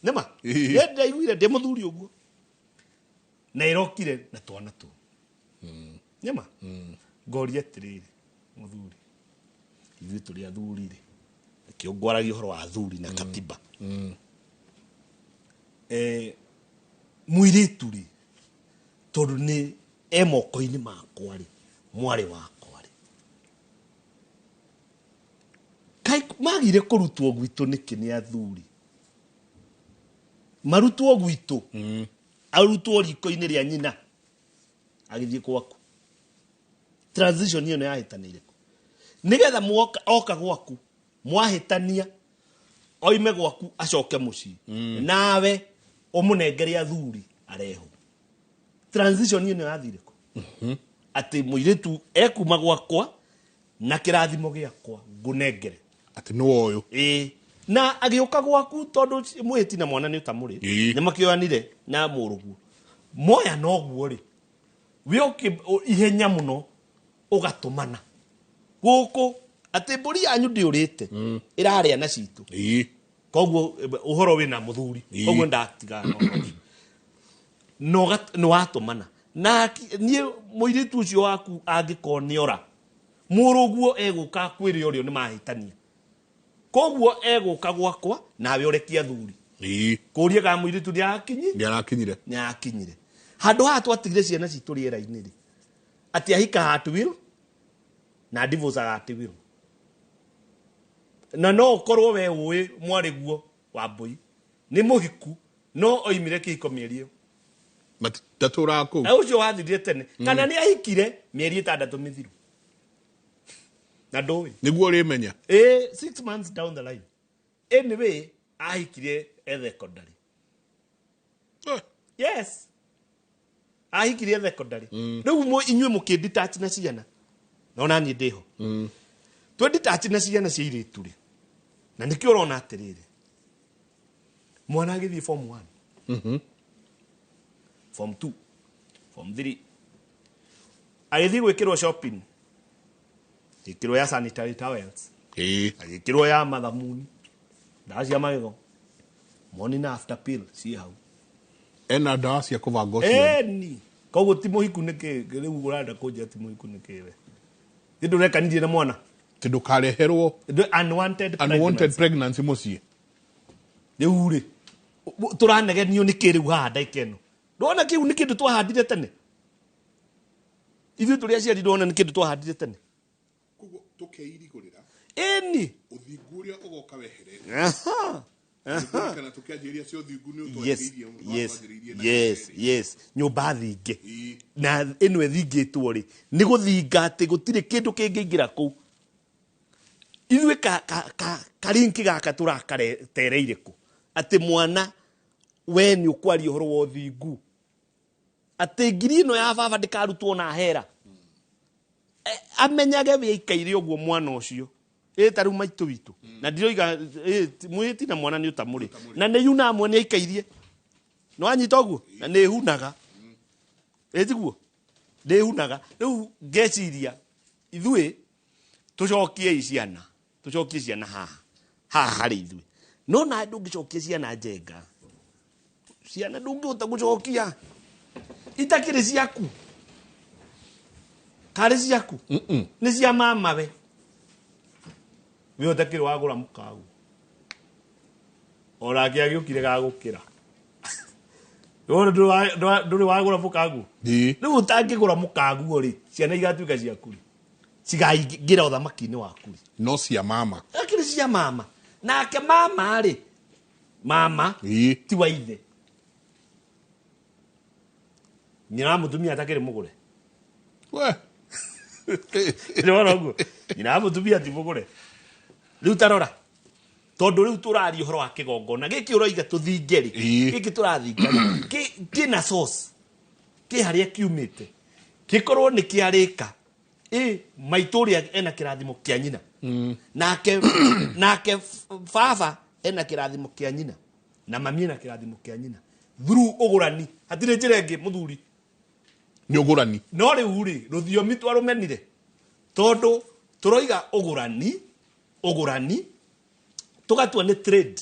nĩma nĩ hĩndĩ aiguire ndĩ mũthuri ũguo na ĩrokire na twana tũ nĩma ngoria atiriri muthuri ithuĩ tũrĩ athuri rĩ nĩkĩo ngwaragia ũhoro wa athuri na katiba mũirĩtu rĩ tondũ nĩ moko-inĩ makwa rĩ mwarĩ wakwa rĩ kaĩ magire kũrutwo gwitũ nĩkĩ nĩ athuri marutwo gwitũ arutwo riko-inĩ rĩa nyina agĩthiĩ gwaku transition ĩyo nĩ yahĩtanĩire nĩgetha oka gwaku mwahĩtania oime gwaku acoke mũciĩ nawe ũmũnengere athuri areho transition ĩyo nĩ yathire kũ atĩ mũirĩtu ekuma gwakwa na kĩrathimo gĩakwa ngũnengere atĩ nĩ woyũ na agĩũka gwaku tondũ mwĩhĩti na mwana nĩ ũtamũrĩ nĩ makĩoyanire na mũrũguo moya noguo rĩ we ihenya mũno ũgatũmana gũkũ atĩ mbũri yanyu ndĩũrĩte ĩrarĩa na citũ koguo ũhoro wĩna mũthuri koguo ndatigana nĩ watũmana na niĩ mũirĩtu ũcio waku angĩkorwo nĩora mũrũguo egũka kwĩrĩ ũrĩo nĩ mahĩtania koguo egũka gwakwa nawe ũrekia athuri kũria ga mũirĩtu nĩarakinyire handũ haha twatigire ciana citũ rĩera-inĩ rĩ atĩ ahika at will na divorce at will na no ũkorwo we ũĩ mwarĩguo wa mbũi nĩ mũhiku no oimire kĩhiko mĩeri ĩyo matatũraga kũu ũcio wathirire tene kana nĩ ahikire mĩeri 6 mĩthiru na ndũĩ nĩguo ũrĩmenya 6 months down the line anyway ahikire secondary yes ahikire secondary rĩu inyuĩ mũkĩnditach na ciana no naniĩ ndĩho twenditach na ciana cia irĩtu rĩ na nĩkĩo ũrona atĩrĩrĩ mwana agĩthiĩ form 1 form 2 form 3 agĩthiĩ gwĩkĩrwo shopping agĩkĩrwo ya sanitary towels agĩkĩrwo ya mathamuni ndawa cia magego morning after pill ciĩ hau ena ndawa cia kũbanga ũciari ni koguo ti mũhiku nĩkĩ rĩu ũrenda kũnjĩra ti mũhiku nĩkĩ we ndũ rekanirie na mwana ti ndũkareherwo unwanted pregnancy mũciĩ rĩu rĩ tũranegenio nĩkĩ rĩu haha ndagĩka ĩno ndona kĩu nĩ kĩndũ twahandire tene ithuĩ tũrĩ aciari ndona nĩ kĩndũ twahandire tene koguo tũkeirigũrĩra ĩni ũthingu ũrĩa ũgoka weherere yes nyũmba thinge na ĩno ĩthingĩtwo rĩ nĩ gũthinga atĩ gũtirĩ kĩndũ kĩngĩingĩra kũu ithuĩ karinki gaka tũrakatereire kũ atĩ mwana we nĩ ũkwaria ũhoro wa ũthingu atĩ ngiri ĩno ya baba ndĩkarutwo na hera amenyage wĩikaire ũguo mwana ũcio ta rĩu maitũ witũ na ndiroiga mwĩhĩti na mwana nĩ ũtamũrĩ na nĩ yuna amwe nĩ aikairie nĩ wanyita ũguo na nĩ hunaga tiguo nĩ hunaga rĩu ngeciria ithuĩ tũcokie ciana haha harĩ ithuĩ no na ndũngĩcokia ciana njenga ciana ndũngĩhota gũcokia itakĩrĩ ciaku karĩ ciaku nĩ cia mamawe we utakĩrĩ wagũra mũkagu orake agĩũkire gagũkĩra ndũrĩ wagũra mũkagu rĩu ũtangĩgũra mũkagu rĩ ciana igatuĩka ciaku rĩ cigaingĩra ũthamaki-inĩ waku rĩ no cia mama akĩrĩ cia mama nake mama rĩ mama ti wa ithe nyina mũtumia atakĩrĩ mũgũre we nĩ wona ũguo nyina mũtumia ti mũgũre rĩu tarora tondũ rĩu tũraria ũhoro wa kĩgongona gĩkĩ ũroiga tũthinge rĩ gĩkĩ tũrathinga kĩna source kĩ harĩa kiumĩte gĩkorwo nĩ kĩarĩka maitũ ũrĩa ena kĩrathimo kĩa nyina nake baba ena kĩrathimo kĩa nyina na mami ena kĩrathimo kĩa nyina through ũgũrani hatirĩ njĩra ĩngĩ mũthuri nĩ ũgũrani no rĩu rĩ rũthiomi twarũmenire tondũ tũroiga ũgũrani tũgatua nĩ trade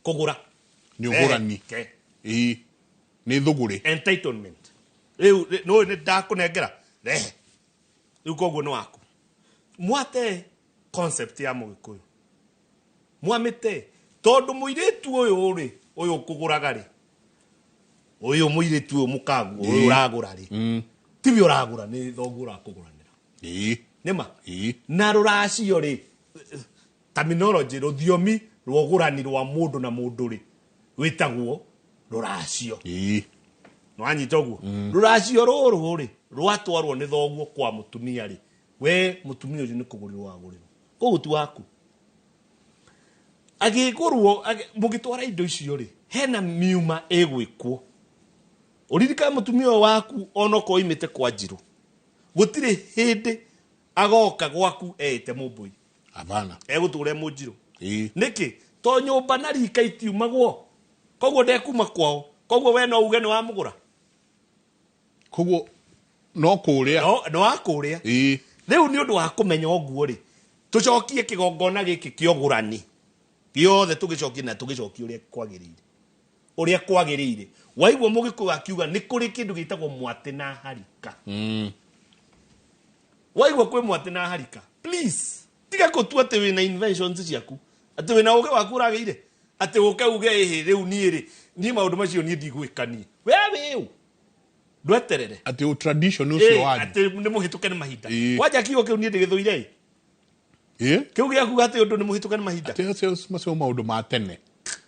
kũgũra nĩ ũgũrani nĩ thũgũrĩ entitlement rĩu nĩ ndakũnengera rehe riu koguo ni waku mwate concept ya mũgĩkũyũ mwamite tondu mũirĩtu ũyũ ri ũyũ kũgũraga ri ũyũ mũirĩtu ũyũ mũkangu ũyũ ũragũra ri tibi ũragũra ni thoguo ũrakũgũranĩra nĩma na rũracio ri terminology rũthiomi rwa ũgũrani rwa mũndũ na mũndũ ri wĩtagwo rũracio nwanyita ũguo rũracio rũrũ ri rwatwarwo nĩ thoguo kwa mũtumia ri we mũtumia ũcio nĩ kũgũrirwo wagũrirwo koguo ti waku agĩgũrwo mũgĩtwara indo icio ri hena miuma ĩgwĩkwo ũririkane mũtumia waku onoko imĩte kwa Njirũ gũtirĩ hĩndĩ agoka gwaku ete mũmbũi abana egũtũre mũnjirũ nĩkĩ to nyũmba na rika itiumagwo koguo ndekuma kwao koguo we no uge nĩ wa mũgũra koguo no kũrĩa no akũrĩa rĩu nĩ ũndũ wa kũmenya ũguo ri tũcokie kĩgongona gĩkĩ kĩa ũgũrani gĩothe tũgĩcokie na tũgĩcokie ũrĩa kwagĩrĩire waigua mũgĩkũyũ akiuga nĩ kũrĩ kĩndũ gĩtagwo mwatĩ na harika waigua kwĩ mwatĩ na harika please tiga gũtua atĩ wĩna inventions ciaku atĩ wĩna ũgĩ waku ũragĩire atĩ ũke uge rĩu niĩ maũndũ macio niĩ ndigwĩkanie we wĩũ ndweterere atĩ tradition ũcio wanyu atĩ nĩ mũhĩtũke nĩ mahinda wanja kiugo kĩu niĩ ndĩgĩthũire kĩu gĩaku atĩ ũndũ nĩ mũhĩtũke nĩ mahinda atĩ macio maũndũ ma tene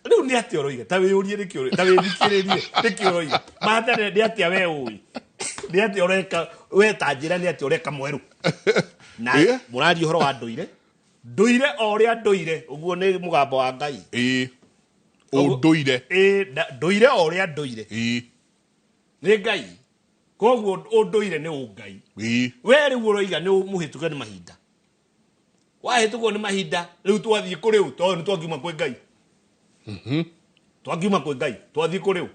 rĩu nĩ atĩ ũroiga ta wĩyũrie ta wĩthikĩrĩrie nĩkĩ ũroiga matene nĩ atĩa we ũĩ nĩ atĩ ũreka we ta njĩra nĩ atĩ ũreka mwerũ na mũraria ũhoro wa ndũire o ũrĩa ndũire ũguo nĩ mũgambo wa Ngai ũndũire ndũire o ũrĩa ndũire nĩ Ngai koguo ũndũire nĩ ũngai we rĩu ũroiga nĩ mũhĩtũke nĩ mahinda wahĩtũkwo nĩ mahinda rĩu twathiĩ kũrĩ ũ tondũ nĩ twangiuma kwĩ Ngai twangiuma kwĩ Ngai twathiĩ kũrĩ ũ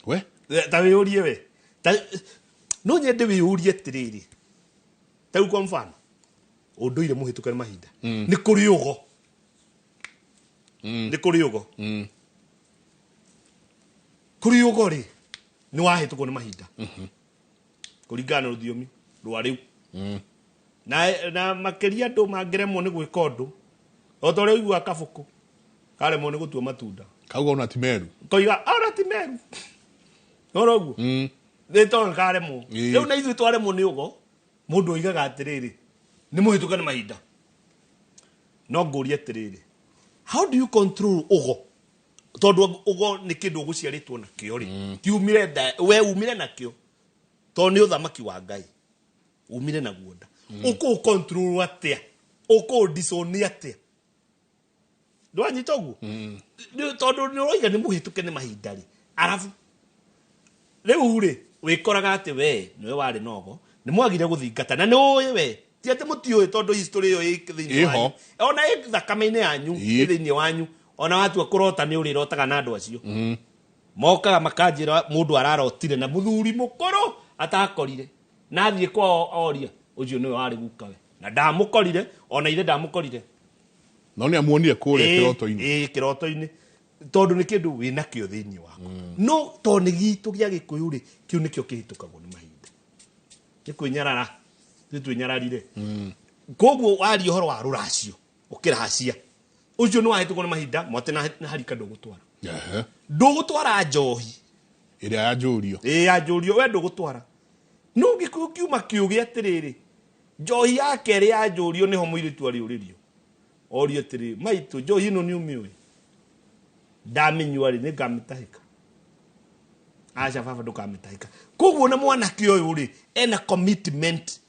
we ta wĩyũrie we no nyende wĩyũrie atĩrĩrĩ ta kwa mfano ũndũire mũhĩtũke nĩ mahinda nĩ kũrĩ ũgo nĩ kũrĩ ũgo kũrĩ ũgo rĩ nĩ wahĩtũkwo nĩ mahinda kũringana na rũthiomi rwa rĩu na makĩria andũ mangĩremwo nĩ gwĩka ũndũ o ta ũrĩa ũigua kabũkũ karemwo nĩ gũtua matunda kauga ona ti meru koiga ona ti meru no ũguo nĩ tondũ karemwo rĩu na ithuĩ twaremwo nĩ ũgo mũndũ oigaga atĩrĩrĩ nĩ mũhĩtũke nĩ mahinda no ngũrie atĩrĩrĩ how do you control ũgo tondũ ũgo nĩ kĩndũ ũgũciarĩtwo nakĩo rĩ kiumire we umire nakĩo tondũ nĩ ũthamaki wa Ngai umire naguo nda ũkũ control atĩa ũkũ disown atĩa ndwanyita ũguo tondũ nĩ ũroiga nĩ mũhĩtũke nĩ mahinda rĩ arabu rĩu rĩ wĩkoraga atĩ we nĩwe warĩ nogo nĩ mwagire gũthingata na nĩ ũĩ we ti atĩ mũtiũĩ tondũ history ĩyo ĩ thĩinĩ wanyu ona ĩ thakame-inĩ yanyu ĩ thĩinĩ wanyu ona watua kũrota nĩ ũrĩrotaga na andũ acio mokaga makanjĩra mũndũ ararotire na mũthuri mũkũrũ atakorire na athiĩ kwao oria ũcio nĩwe warĩ guka we na ndamũkorire ona ithe ndamũkorire no nĩ amuonire kũrĩa kĩroto-inĩ kĩroto-inĩ tondũ nĩ kĩndũ wĩnakĩo thĩinĩ waku no tondũ nĩ gitũ gĩa gĩkũyũ rĩ kĩu nĩkĩo kĩhĩtũkagwo nĩ mahinda nĩ kwĩnyarara twĩnyararire koguo waria ũhoro wa rũracio ũkĩracia ũcio nĩ wahĩtũkwo nĩ mahinda mwate na harika ndũgũtwara njohi ĩrĩa ya njũrio ya njũrio we ndũgũtwara no gĩkũyũ kiuma kĩũgĩ atĩrĩrĩ njohi ya kerĩ ya njũrio nĩho mũirĩtu arĩũrĩrio orio atĩrĩ maitũ njohi ĩno nĩ ũmĩũĩ ndamĩnyua rĩ nĩ ngamĩtahĩka aca baba ndũkamĩtahĩka koguo na mwanake ũyũ rĩ ena commitment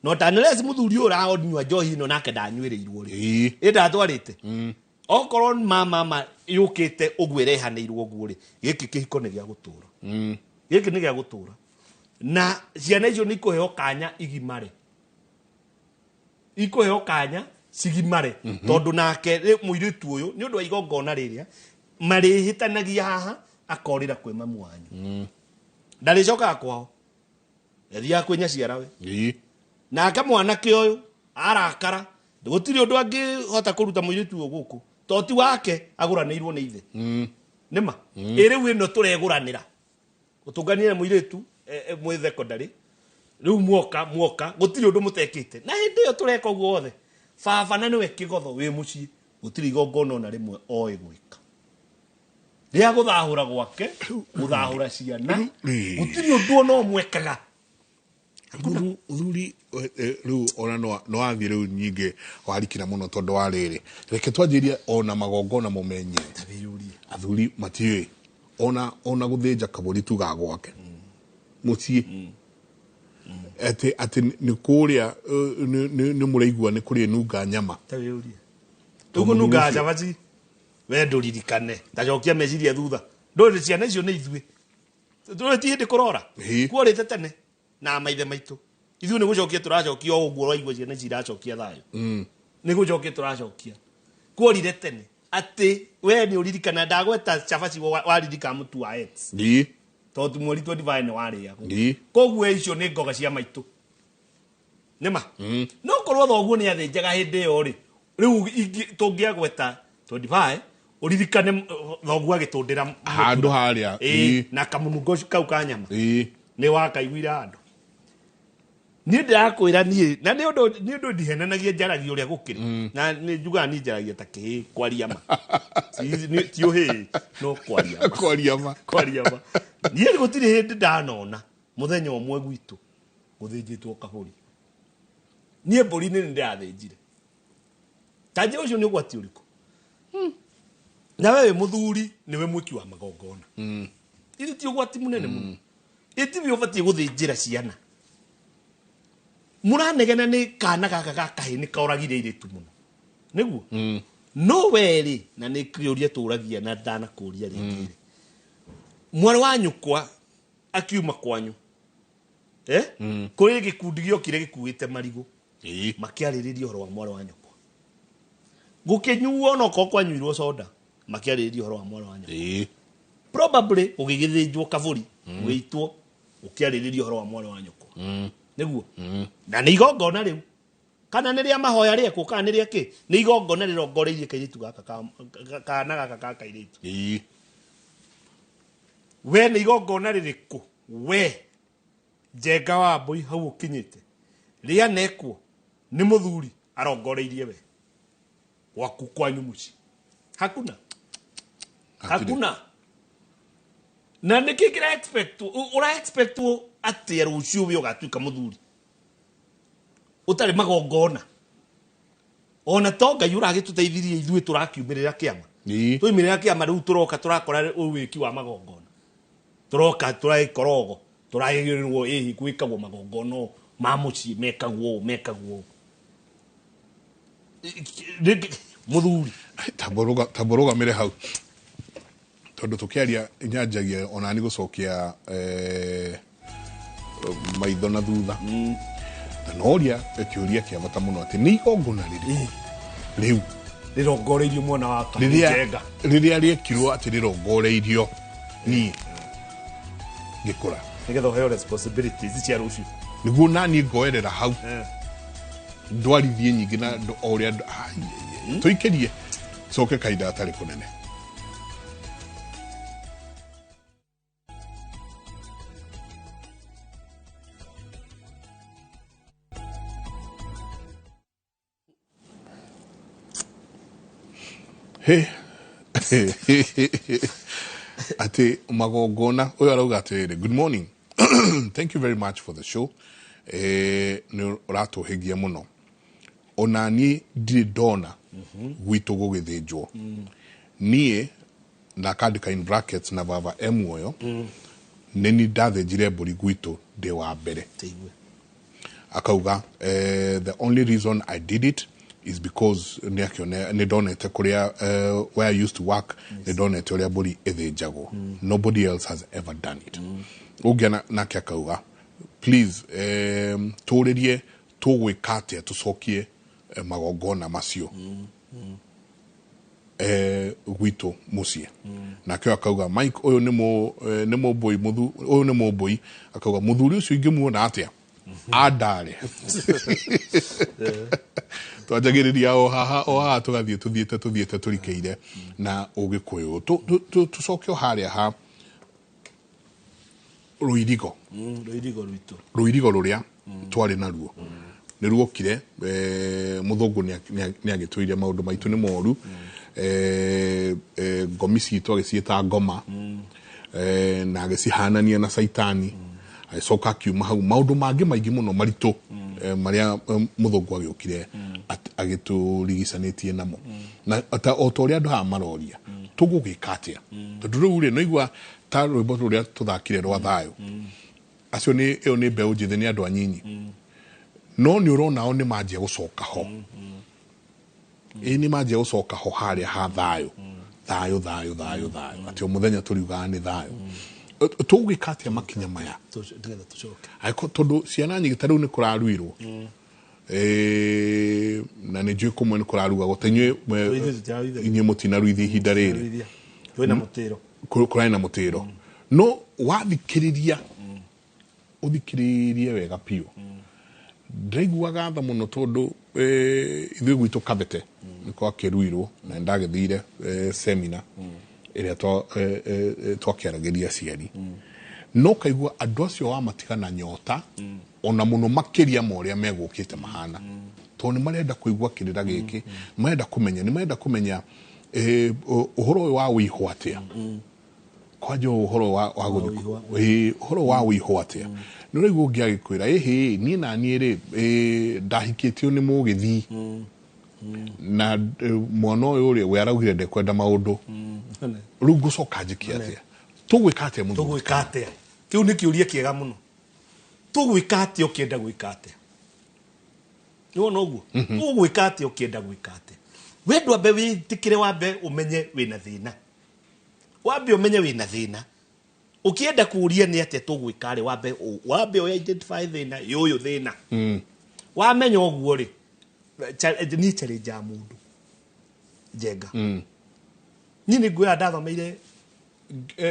no tanelezi mũthuri ũyũ ũranyua njohi ĩno nake ndanyuĩrĩirwo rĩ ndatwarĩte okorwo mama yũkĩte ũguo ĩrehanĩirwo ũguo rĩ gĩkĩ kĩhiko nĩ gĩa gũtũra gĩkĩ nĩ gĩa gũtũra na ciana icio nĩ ikũheo kanya igimare ikũheo kanya sigimare tondũ nake mũirĩtu ũyũ nĩ ũndũ wa igongona rĩrĩa marĩhĩtanagia haha akorĩra kwĩ mamu wanyu ndarĩcokaga kwao athiaga kwĩ nyaciara we nake mwanake ũyũ arakara gũtirĩ ũndũ angĩhota kũruta mũirĩtu ũyũ gũkũ toti wake agũranĩirwo nĩ ithe nĩma rĩu ĩno tũregũranĩra ũtũngania mũirĩtu mwĩ thekondarĩ riu muoka gutiri undu mutekite na hindi yo tureka uguo othe baba na niwe kigotho wi mucii gutiri igongona ona rimwe oi gwika ria guthahura gwake guthahura ciana gutiri undu no mwekaga thuri riu ona no athie riu nyingi warikira muno tondu wa riri reke twanjirie ona magongona mumenye athuri matiwe ona guthinja kaburi tuga gwake mucii ati ni kuria ni muraigua ni kuria nunga nyama tabiuria tugu nunga cabaci we nduririkane ndacokia meciria thutha nduri ciana icio ni ithue nduri hindi kurora kuorite tene na maithe maitu ithuĩ nĩ gũcokia tũracokia o ũguo ũraigua ciana ici iracokia thayũ nĩ gũcokia tũracokia kuorire tene atĩ we nĩ ũririkana ndagweta cabaci waririkana mũtu wa X tondũ mweri 25 nĩ warĩagwo koguo icio nĩ ngoga cia maitũ nĩma no korwo thoguo nĩ athĩnjaga hĩndĩ ĩyo rĩ rĩu tũngĩagweta 25 ũririkane thoguo agĩtũndĩra handũ harĩa na kamũnungo kau ka nyama nĩ wakaiguire handũ niĩ ndĩrakwĩra niĩ na nĩ ũndũ ndihenanagia njaragia ũrĩa gũkĩrĩ na nĩ njugaga niĩ njaragia ta kĩhĩ kwaria ma ti ũhĩ no kwaria ma niĩ gũtirĩ hĩndĩ ndanona mũthenya ũmwe gwitũ gũthĩnjĩtwo kabũri niĩ mbũri nĩ ndĩrathĩnjire ta njĩra ũcio nĩ ũgwati ũrĩkũ na we mũthuri nĩwe mwĩki wa magongona ithu ti ũgwati mũnene mũno ĩtibi ũbatiĩ gũthĩnjĩra ciana muranegena nĩ kana gaka gakahĩ nĩ kaoragire irĩtu mũno nĩguo no weri na nĩ kĩũria tũragia na ndanakũria rĩngĩ mwarĩ wa nyũkwa akiuma kwanyu kũrĩ gĩkundi gĩokire gĩkuĩte marigũ makĩarĩrĩria ũhoro wa mwarĩ wa nyũkwa gũkĩnyuo no ko kwanyuirwo soda makĩarĩrĩria ũhoro wa mwarĩ wa nyũkwa probably ũgĩgĩthĩnjwo kabũri wĩitwo ũkĩarĩrĩria ũhoro wa mwarĩ wa nyũkwa nĩguo na nĩ igongona rĩu kana nĩ rĩa mahoya rĩekwo kana nĩ rĩa kĩ nĩ igongona rĩrongoreirie kairĩtu gaka kana gaka ka kairĩtu we nĩ igongona rĩrĩkũ we Njenga wa Mbũi hau ũkinyĩte rĩa nekwo nĩ mũthuri arongoreirie we gwaku kwanyu mũciĩ hakuna na nĩkĩ kĩra expect ũra expect atĩ rũciũ we ũgatuĩka mũthuri ũtarĩ magongona ona to Ngai ũragĩtũteithirie ithuĩ tũrakiumĩrĩra kĩama tũimĩrĩra kĩama rĩu tũroka tũrakora ũwĩki wa magongona tũroka tũraikorogo tũragĩrĩrwo gwĩkagwo magongona ma mũciĩ mekagwo mũthuri taborũgamĩre hau tondu tukiaria nyanjagia ona ni gucokia maitho na thutha na noria ekiuria kiamata muno ati ni igongona riu rirongoreirio mwana wa Njenga riria riekirwo ati rirongoreirio ni gikura nigetha heo responsibilities cia rucio niguo nani ngoerera hau ndwarithie nyingi na oria tuikerie coke kaida atari kunene ati magongona uyu arauga atiriri good morning thank you very much for the show ni uratuhigia muno ona ni ndiri ndona gwitu gugithinjwo nie na kandika in brackets na baba muoyo nini ndathinjire mburi gwitu ndi wa mbere akauga the only reason I did it is because ni donete kuria where I used to work ni donete uria mburi ithinjagwo nobody else has ever done it ugiana nake akauga please turirie tugwika atia tucokie magongona macio gwitu mucie nake akauga Mike uyu ni mubui uyu ni mubui akauga muthuri ucio ingimuona atia andare twajagiriria o haha tuthiete turikeire na ũgĩkũyũ tucokio haria ha ruirigo ruirigo ruria twari naruo nä ruokire muthungu nä agätwire maå ndå maitå nä moru ngomi citå agäciäta ngoma na agäcihanania na caitani agäcoka akiuma hau maå ndå mangä maingä må no maritå marä a må thångu agä å kire agätå rigicanä tie namo na o ta å rä a andå haha maroria tå gå gä ka atä a tondå rä u rä naigua ta rwä mbo rå rä a tå thakire rwa thayå acio ä yo nä mbeå njä thä nä andå anyinyi no nä å ronao nä manjia gå coka ho nä manjia gå coka ho harä a ha thayå atä o må thenya tå riugaga nä thayå tå gå gä ka atä a makinya maya tondå ciana nyingä ta rä u nä kå raruirwo na nä njå ä kå mwe nä kå rarugagwo ta inyuä må tinaruithia ihinda rä rä kå rarä na må tä ro no wathikä rä ria å thikä rä rie wega piå ndaiguaga tha må no tondå ithuä gwitå kabete nä kwa kä ruirwo na ndagä thire semina ä rä a twakä aragä ria aciari no kaigua andå acio wamatigana nyota ona må no makä ria ma å rä a megå kä te mahana tondå nä marenda kå igua kä rä ra gä kä nä marenda kå menya å horo å yå wa wå ihwo atä a kwanja å horo wa wå ihwo atä a nä å raigua å ngä agä kwä ra niä naniä rä ndahikä tio nä må gä thii na mwana å yå rä we araugire ndekwenda maå ndå rä u ngå coka njä ke atä a tå gwä ka atä a må tå gwä ka atä a kä u nä kä å ria kä ega må no tå gwä ka atä a å kä enda gwä ka atä a nä wona å guo tå gwä ka atä a å kä enda gwä ka atä a wendwa mbe wä tä kä re wambe å menye wä na thä na wambe å menye wä na thä na å kä enda kå ria nä atä tå gwä ka rä wambe å identify thä na yå yå thä na wamenya å guo rä nä challenge ya må ndå njenga nä nä ngwä ra ndathomeire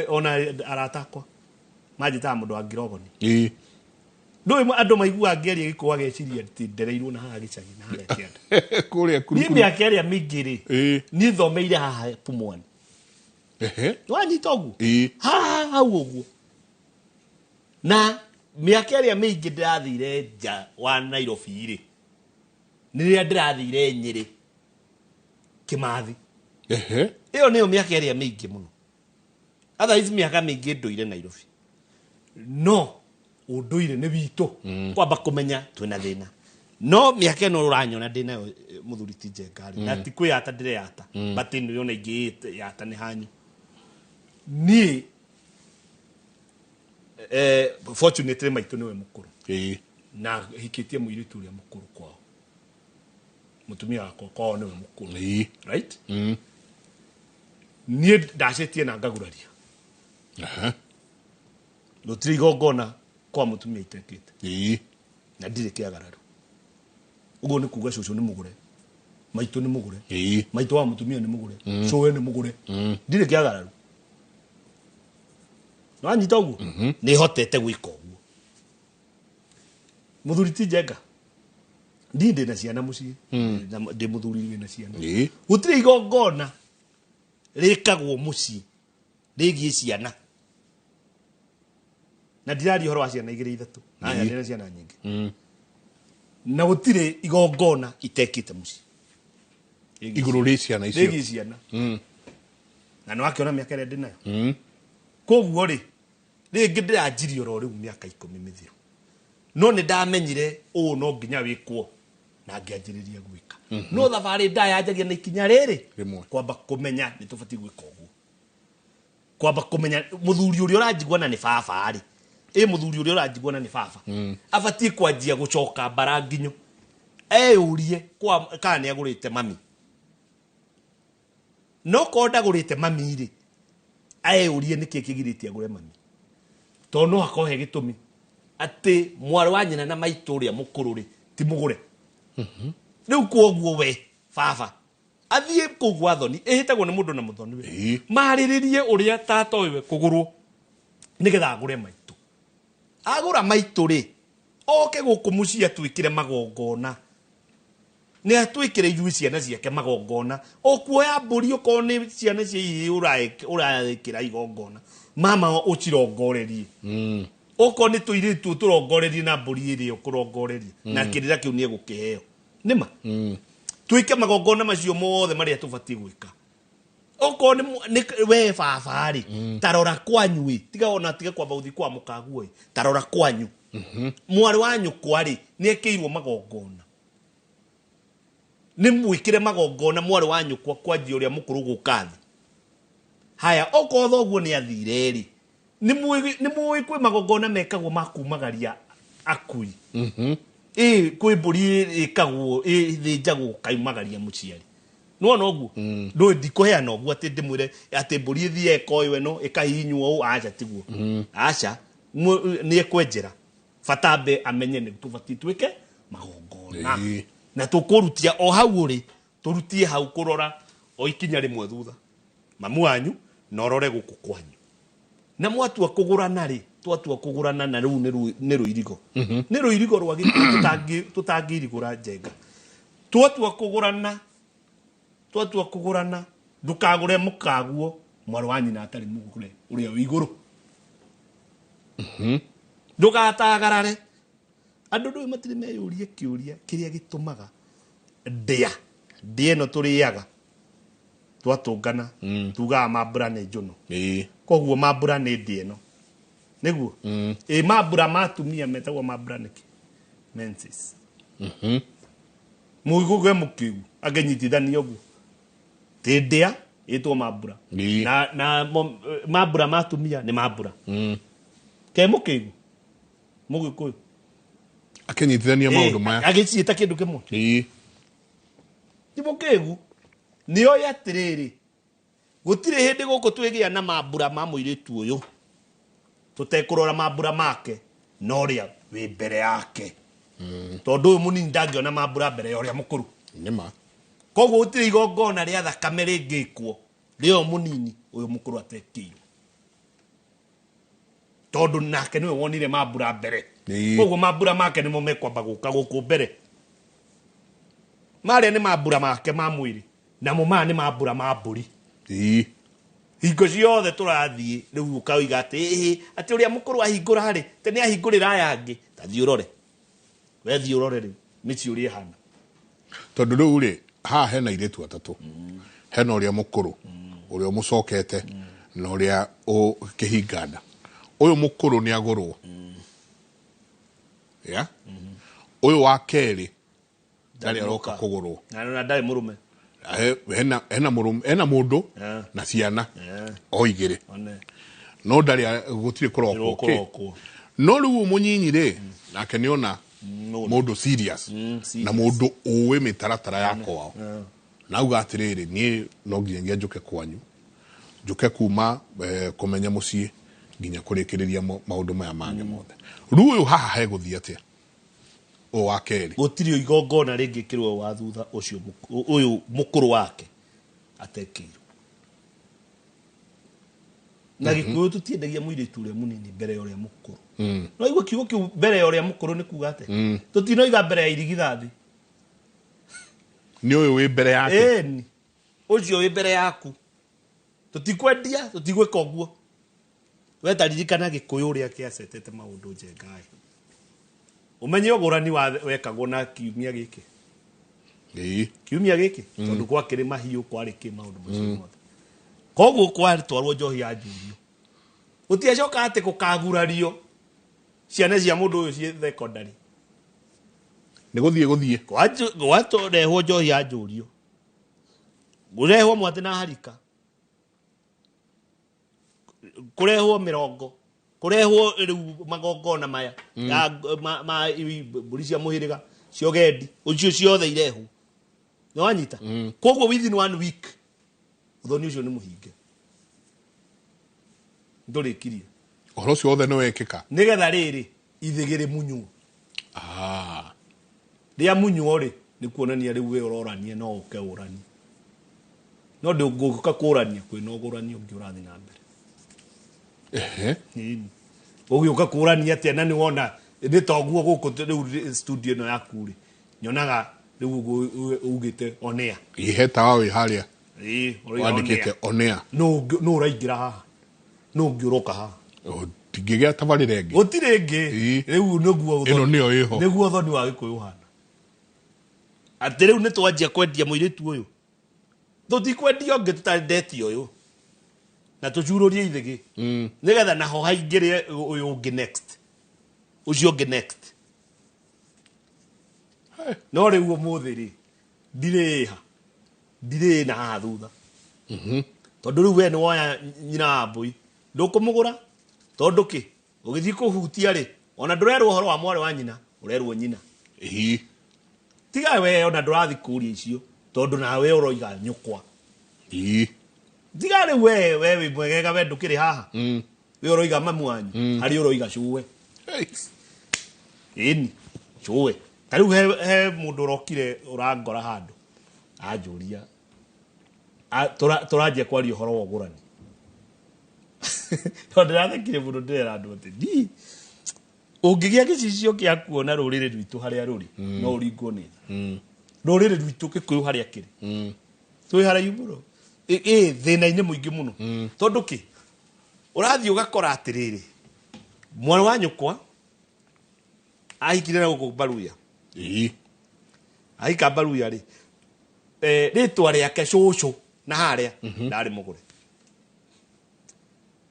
ona aratakwa manjä taga må ndå wa ngirogoni ndå andå maiguaga ngäaria gä kå ageciria ndereirwo na haha gä cagi na harä a kä anda niä mä aka ä rä a mä ingä rä niä thomeire haha pumwani wanyita å guo haha hau å guo na mä aka ä rä a mä ingä ndä rathire nja wa Nairobi rä nä rä a ndä rathire Nyä rä kä mathi ä yo nä yo mä aka ä rä a mä ingä må no otherwise mä aka mä ingä ndå ire Nairobi no å ndå ire nä witå kwamba kå menya twä na thä na no mä aka ä no å ranyona ndä nayo må thuri ti njengarä na ti kwä yata ndä reyata batä nä ona ingä yata nä hanyu niä fortunately maitå nä we må kå rå na hikä tie må irä tu å rä a må kå rå kwao må tumia wakwa kwao nä we må kå rå right niä ndacä tie na ngaguraria rå tirä igongona kwa må tumia itekä te na ndirä kä agararå å guo nä kuga cåcå nä må gå re maitå nä må gå re maitå wa må tumia nä må gå re cowe nä må gå re ndirä kä agararå wanyita å guo nä hotete gwä ka å guo må thuri ti njenga ndi ndä na ciana må ciä ndä må thuri wä na ciana gå tirä igongona rä kagwo må ciä rä giä ciana na ndiraria å horo wa ciana igä rä ithatå nanya ndä na ciana nyingä na gå tirä igongona itekä te må ciä igå rå rä ciana icio rä giä ciana na nä wakä ona mä aka ä rä a ndä nayo koguo rä rä ngä ndä ranjirie oro rä u mä aka 10 mä thiru no nä ndamenyire å no nginya wä kwo na ngä anjä rä ria gwä ka no thabarä ndayanjagia na ikinya rä rä kwamba kå menya nä tå batiä gwä ka å guo kwamba kå menya må thuri å rä a å ranjigua na nä baba rä må thuri å rä a å ranjigua na nä baba abatiä kwanjia gå coka mbara nginyå eyå rie kana nä agå rä te mami no korwo ndagå rä te mami rä eyå rie nä kä kä girä tie agå re mami tondå no hakorwo he gä tå mi atä mwarä wa nyina na maitå å rä a må kå rå rä ti må gå re rä u kwoguo we baba athiä kå u gwa thoni ä hä tagwo nä må ndå na må thoni we marä rä rie å rä a tata å yå we kå gå rwo nä getha agå re maitå agå ra maitå rä oke gå kå må ciä atuä kä re magongona nä atuä kä re ithuä ciana ciake magongona o kuoya mbå ri å korwo nä ciana cia ihä å raä kä ra igongona mama å cirongorerie oko ni tuiritu turongorerie na mburi iri ukurongorerie na kirira kiu ni egukiheo nima tuike magongona macio mothe maria tubati gwika oko ni we baba ri tarora kwanyu tiga ona tiga kwamba uthi kwa mukaguo tarora kwanyu mwari wa nyukwa ri ni ekeirwo magongona ni mwikire magongona mwari wa nyukwa kwanji uria mukuru gukathi haya oko thoguo ni athire ri ni mui kwi magongona mekagwo makumagaria akui kwi mburi ikagwo thinjagwo kaimagaria muciari nuona uguo ndo ndikuheana uguo ati ndimwire ati mburi ithie ekoyo eno ikahinywo acha tiguo acha ni ekwenjera fatambe amenye ni tubati twike magongona na tukurutia o hau uri turutie hau kurora o ikinya rimwe thutha mamu wanyu norore guku kwanyu na mwatua kugurana ri twatua kugurana na riu ni ruirigo ni ruirigo rwa tutangirigura njenga twatua kugurana ndukagure mukaguo mwari wanyu na atari mugure uria wiguru ndugatagarare andu ndu matiri meyurie kiuria kiria gitumaga ndia no turiaga twatungana tugaga mambura ni njuno koguo mambura ni ndie no niguo mambura matumia metagwo mambura niki menses muiguge mukigu agenyitithania uguo ti ndia itwo mambura na mambura matumia ni mambura ke mukigu mũgĩkũyũ akenyitithania maundu maya agiciita kindu kimwe ti mũkĩgu nio yatiriri gutire hindi guku twigia na mambura ma muiritu uyu tutekurora mambura make no ria wi mbere yake tondu uyu munini ndangiona mambura mbere ya uria mukuru nima koguo gutire igongona ria thakame ringikwo rio munini uyu mukuru atekiirwo tondu nake niwe wonire mambura mbere koguo mambura make nimo mekwamba guka guku mbere maria ni mambura make ma mwiri na mumani mambura ma mburi hingo ciothe turathie riu ukauiga ati uria mukuru ahingura hari tene ahingurira aya ngi tathi urore we thi urore riu ni ciuria hana tondu riu ri ha hena iritu atatu hena uria mukuru uria mucokete na uria ukihingana uyu mukuru ni agurwo ya uyu wa keri ndari aroka kugurwo na ndari murume hena mundu na ciana o igire no ndari gutire kuroko no riu munyinyi ri nake ni ona mundu serious na mundu uwe mitaratara yako na uga atiriri ni no nginya njuke kwanyu njuke kuma kumenya mucii nginya kurikiriria maundu maya mange mothe riu uyu haha heguthia atia o wakeri gutirio igongona ringikirwo wa thutha ucio uyu mukuru wake atekirwo na gikuyu tutiendagia muiritu uria munini mbere ya uria mukuru no igwa kiugo kiu mbere ya uria mukuru ni kuga ate tutinoiga mbere ya irigithathi ni uyu wi mbere yake ni ucio wi mbere yaku tutikwendia tutigweka uguo we taririkana gikuyu uria kiacetete maundu njengai umenye ogorani wekagwo na kiumia giki kiumia giki tondu kwa kiri mahiu kwari ki maundu macio mothe koguo kwari twarwo njohi ya njurio utiacoka ati gukagurario ciana cia mundu uyu cie secondary ni guthie gwatorehwo njohi ya njurio gurehwo mwate na harika kurehwo mirongo kurehwo riu magongona maya ma mburi cia muhiriga cio gendi ucio ciothe irehwo no wanyita koguo within 1 week uthoni ucio ni muhinge ndurikirie uhoro ucio wothe no wekika nigetha riri ithigiri munyu ria munyu ri ni kuonania riu we urorania no uke urani no ndunguka kurania kwina ugurani ungi urathi na mbere ugiuka kurania atia na ni wona ni toguo guku riu studio no yaku ri nyonaga riu ugite onea iheta wawe haria wandikite onea no uraingira haha no ngiuroka haha tingĩgĩa tabarĩra ĩngĩ gũtirĩ ĩngĩ rĩu nĩguo ĩno nĩyo ĩho nĩguo thoni wa gĩkũyũ hana atĩ rĩu nĩ twanjia kwendia mũirĩtu ũyũ tũtikwendia ũngĩ tũtarendetio ũyũ na tũcurũrie ithĩgĩ nĩgetha naho haingĩre ũyũ ũngĩ next ũcio ũngĩ next no rĩu ũmũthĩ rĩ ndirĩ na haha thutha tondũ rĩu we nĩ woya nyina wa mbũi ndũkũmũgũra tondũ kĩ ũgĩthiĩ kũhutia rĩ ona ndũrerwo ũhoro wa mwarĩ wa nyina ũrerwo nyina tiga we ona ndũrathi kũria icio tondũ nawe ũroiga nyũkwa tiga rĩu we wĩ mwegega we ndũkĩrĩ haha we ũroiga mamu wanyu harĩ ũroiga cũwe ĩni cũwe ta rĩu he mũndũ ũrokire ũrangora handũ anjũria tũranjia kwaria ũhoro wa ũgũrani tondũ ndĩrathekire mũno ndĩrera andũ atĩ ũngĩgĩa gĩcicio gĩa kuona rũrĩrĩ rwitũ harĩa rũrĩ no ũringwo nĩ rũrĩrĩ rwitũ gĩkũyũ harĩa kĩrĩ twĩ haraihu mũno thĩna-inĩ mũingĩ mũno tondũ kĩ ũrathiĩ ũgakora atĩrĩrĩ mwana wa nyũkwa ahikire na gũkũ Baruya ahika Baruya rĩ rĩtwa rĩake cũcũ na harĩa ndarĩ mũgũre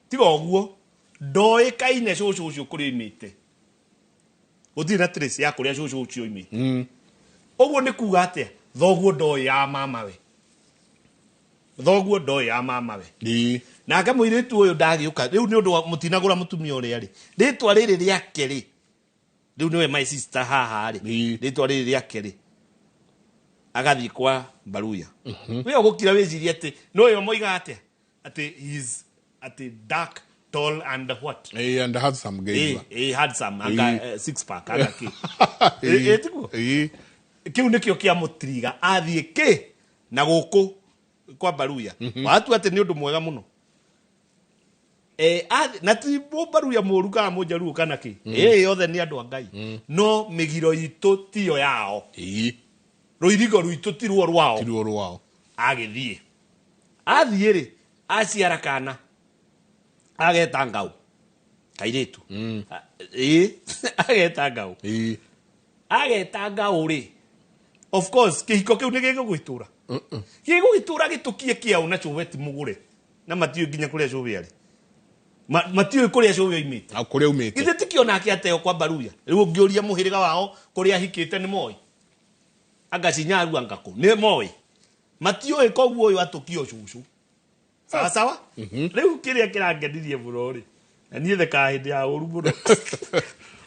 tiga ũguo ndoĩkaine cũcũ ũcio kũrĩa oimĩte gũtirĩ na trace ya kũrĩa cũcũ ũcio oimĩte ũguo nĩ kuga atĩa thoguo ndoĩ ya mamawe nake mũirĩtu ũyũ ndagĩũka rĩu nĩ ũndũ mũtinagũra mũtumia ũrĩa rĩ rĩtwa rĩrĩ rĩake rĩ rĩu nĩwe my sister haha rĩ rĩtwa rĩrĩ rĩake rĩ agathiĩ kwa Baruya we ũgũkira wĩcirie atĩ no yo moiga atĩa atĩ he's atĩ dark tall and what and handsome guy handsome anga six pack anga kĩ tiguo kĩu nĩkĩo kĩa mũtriga athiĩ kĩ na gũkũ kwa Baruya watu atĩ nĩ ũndũ mwega mũno na ti Baruya mũru kana mũnjaruo kana kĩ yothe nĩ andũ a Ngai no mĩgiro itũ tiyo yao rũirigo rwitũ ti ruo rwao agĩthiĩ athiĩ rĩ aciara kana ageta ngaũ kairĩtu ageta ngaũ rĩ of course kĩhiko kĩu nĩ gĩgũgĩtũra gĩtũkie kĩao na cũwe ti mũgũre na matiũĩ nginya kũrĩa cũwe arĩ matiũĩ kũrĩa cũwe oimĩte githĩ tikĩo nake ateo kwa Baruya rĩu ũngĩũria mũhĩrĩga wao kũrĩa ahikĩte nĩ moĩ agacinyaru angako nĩ moĩ matiũĩ koguo ũyũ atũkio cũcũ sawa rĩu kĩrĩa kĩrangenirie mũno rĩ na niĩ theka hĩndĩ ya ũru mũno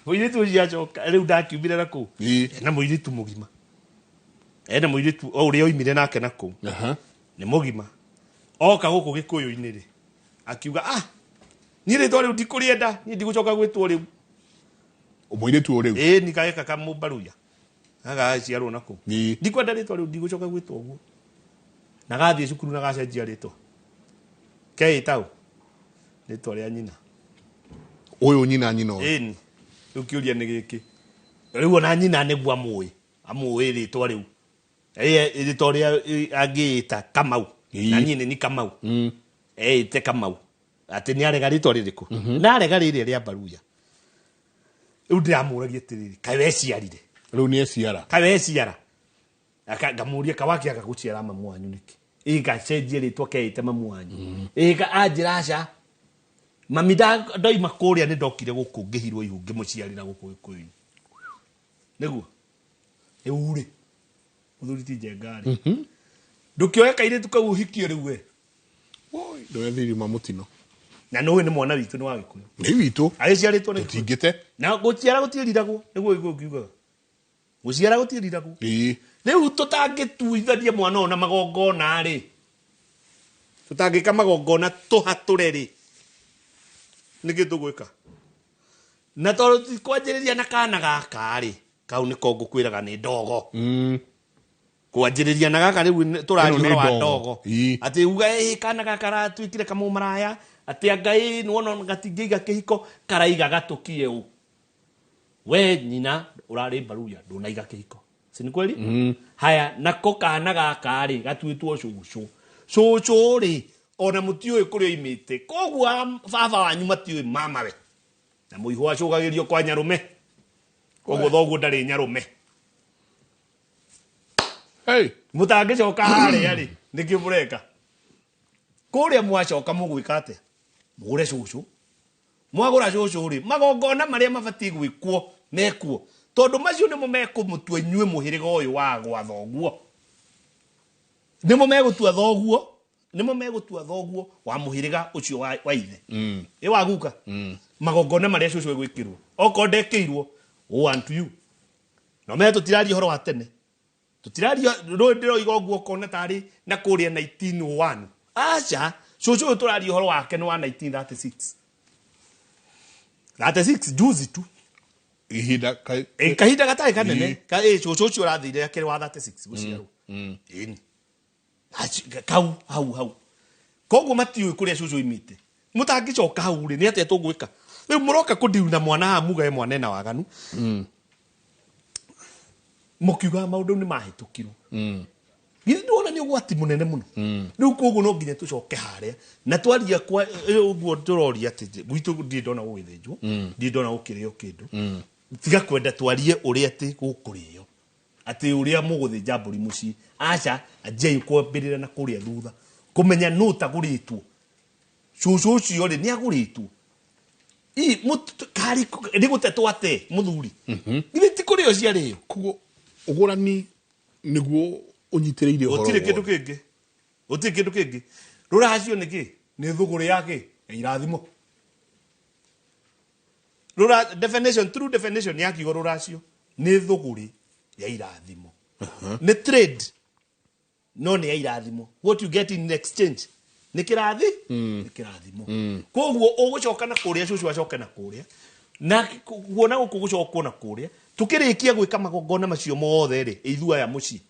mũirĩtu ũcio acoka rĩu ndakiumire na kũu na mũirĩtu mũgima na mũirĩtu ũrĩa oimire nake na kũu nĩ mũgima oka gũkũ gĩkũyũ-inĩ rĩ akiuga niĩ rĩtwa rĩu ndikũrĩenda niĩ ndigũcoka gwĩtwo rĩu mũirĩtu ũrĩu nĩ kageka ka Baruya agaciarwo na kũu ndikwenda rĩtwa rĩu ndigũcoka gwĩtwo ũguo na gathiĩ cukuru na gacenjia rĩtwa keĩtaũ rĩtwa rĩa nyina ũyũ nyina ũyũ rĩu kĩũria nĩ gĩkĩ rĩu ona nyina nĩguo amũĩ rĩtwa rĩu rĩtwa rĩa angĩĩta Kamau na niĩ nĩ Kamau eĩte Kamau atĩ nĩ arega rĩtwa rĩrĩkũ na arega rĩrĩa rĩa Baruya rĩu ndĩramũragia atĩrĩrĩ kaĩ weciarire rĩu nĩ eciara kaĩ weciara ngamũria kawakĩaga gũciara mamu wanyu nĩkĩ gacenjie rĩtwa keĩte mamu wanyu anjĩra aca mami ndoima kũrĩa nĩ ndokire gũkũ ngĩhirwo ihu ngĩmũciarĩra gũkũ gĩkũyũ-inĩ nĩguo rĩu rĩ mũthuri ti njenga-rĩ ndũkĩoya kairĩtu kau ũhikie rĩu we ndoya thirima mũtino na nũĩ nĩ mwana witũ nĩ wa gĩkũyũ nĩ witũ agĩciarĩtwo nĩ tũtingĩte na gũciara gũtiĩriragwo nĩguo gĩkũyũ kiugaga gũciara gũtiĩriragwo rĩu tũtangĩtuithania mwana ũyũ na magongona-rĩ tũtangĩka magongona tũhatũre rĩ nĩkĩ tũgwĩka na tondũ tikwanjĩrĩria na kana gaka rĩ kau nĩko ngũkwĩraga nĩ ndogo kwanjĩrĩria na gaka rĩu tũraria ũhoro wa ndogo atĩ uga kana gaka ratuĩkire kamũmaraya atĩ Ngai nĩwona gatingĩiga kĩhiko karaiga gatũkie ũũ we nyina ũrarĩ Baruya ndũnaiga kĩhiko si ni kweli haya nako kana gaka rĩ gatuĩtwo cũcũ rĩ ona mũtiũĩ kũrĩa oimĩte koguo baba wanyu matiũĩ mamawe na muihu acogagirio kwa nyarume koguo thoguo ndari nyarume mutangicoka haria ri niki mureka kuria mwacoka mugwika atia mugure cucu mwagura cucu ri magongona maria mabati gwikwo mekuo tondu macio nimo mekumutua inyue muhiriga uyu wa gwa thoguo nimo megutua thoguo wa muhiriga ucio wa ithe i waguka magongona maria cucu egwikirwo oko ndekirwo want you no me tutiraria horo wa tene tutiraria ndiro igoguo kona tari na kuria 1901 acha cucu turaria horo wake ni wa 1936 36 juzi tu kahinda gatai kanene ka cucu urathire akiri wa 36 guciarwo ini hau koguo matiui kuria cucu imite mutangicoka hau ri ni atia tugwika riu muroka kundiuna mwana ha mugae mwana na waganu mukiuga maundu ni mahitukirwo githĩ ndwona nĩ ũgwati mũnene mũno rĩu koguo no nginya tũcoke harĩa na twaria kwa ũguo tũroria atĩ gwitũ ndirĩ ndona gũgĩthĩnjwo ndirĩ ndona gũkĩrĩo kĩndũ tiga kwenda twarie ũrĩa atĩ gũkũrĩo atĩ ũrĩa mũgũthĩnja mbũri mũciĩ aca anjai kwambĩrĩra na kũrĩa thutha kũmenya nũ tagũrĩtwo cucu ũcio rĩ nĩ agũrĩtwo kari nĩ gũtetwo ate mũthuri githĩ ti kũrĩo ciarĩo koguo ũgũrani nĩguo unyitiriire horo otire kindu kingi ruracio niki ni thuguri yake irathimo true definition ya kigo ruracio ni thuguri ya irathimo ni trade no ni ya irathimo what you get in exchange ni kirathimo koguo ugucoka na kuria cucu acoke na kuria na kuona gukugucokwo na kuria tukirikia gwika magongona macio mothe ri ithuaya muci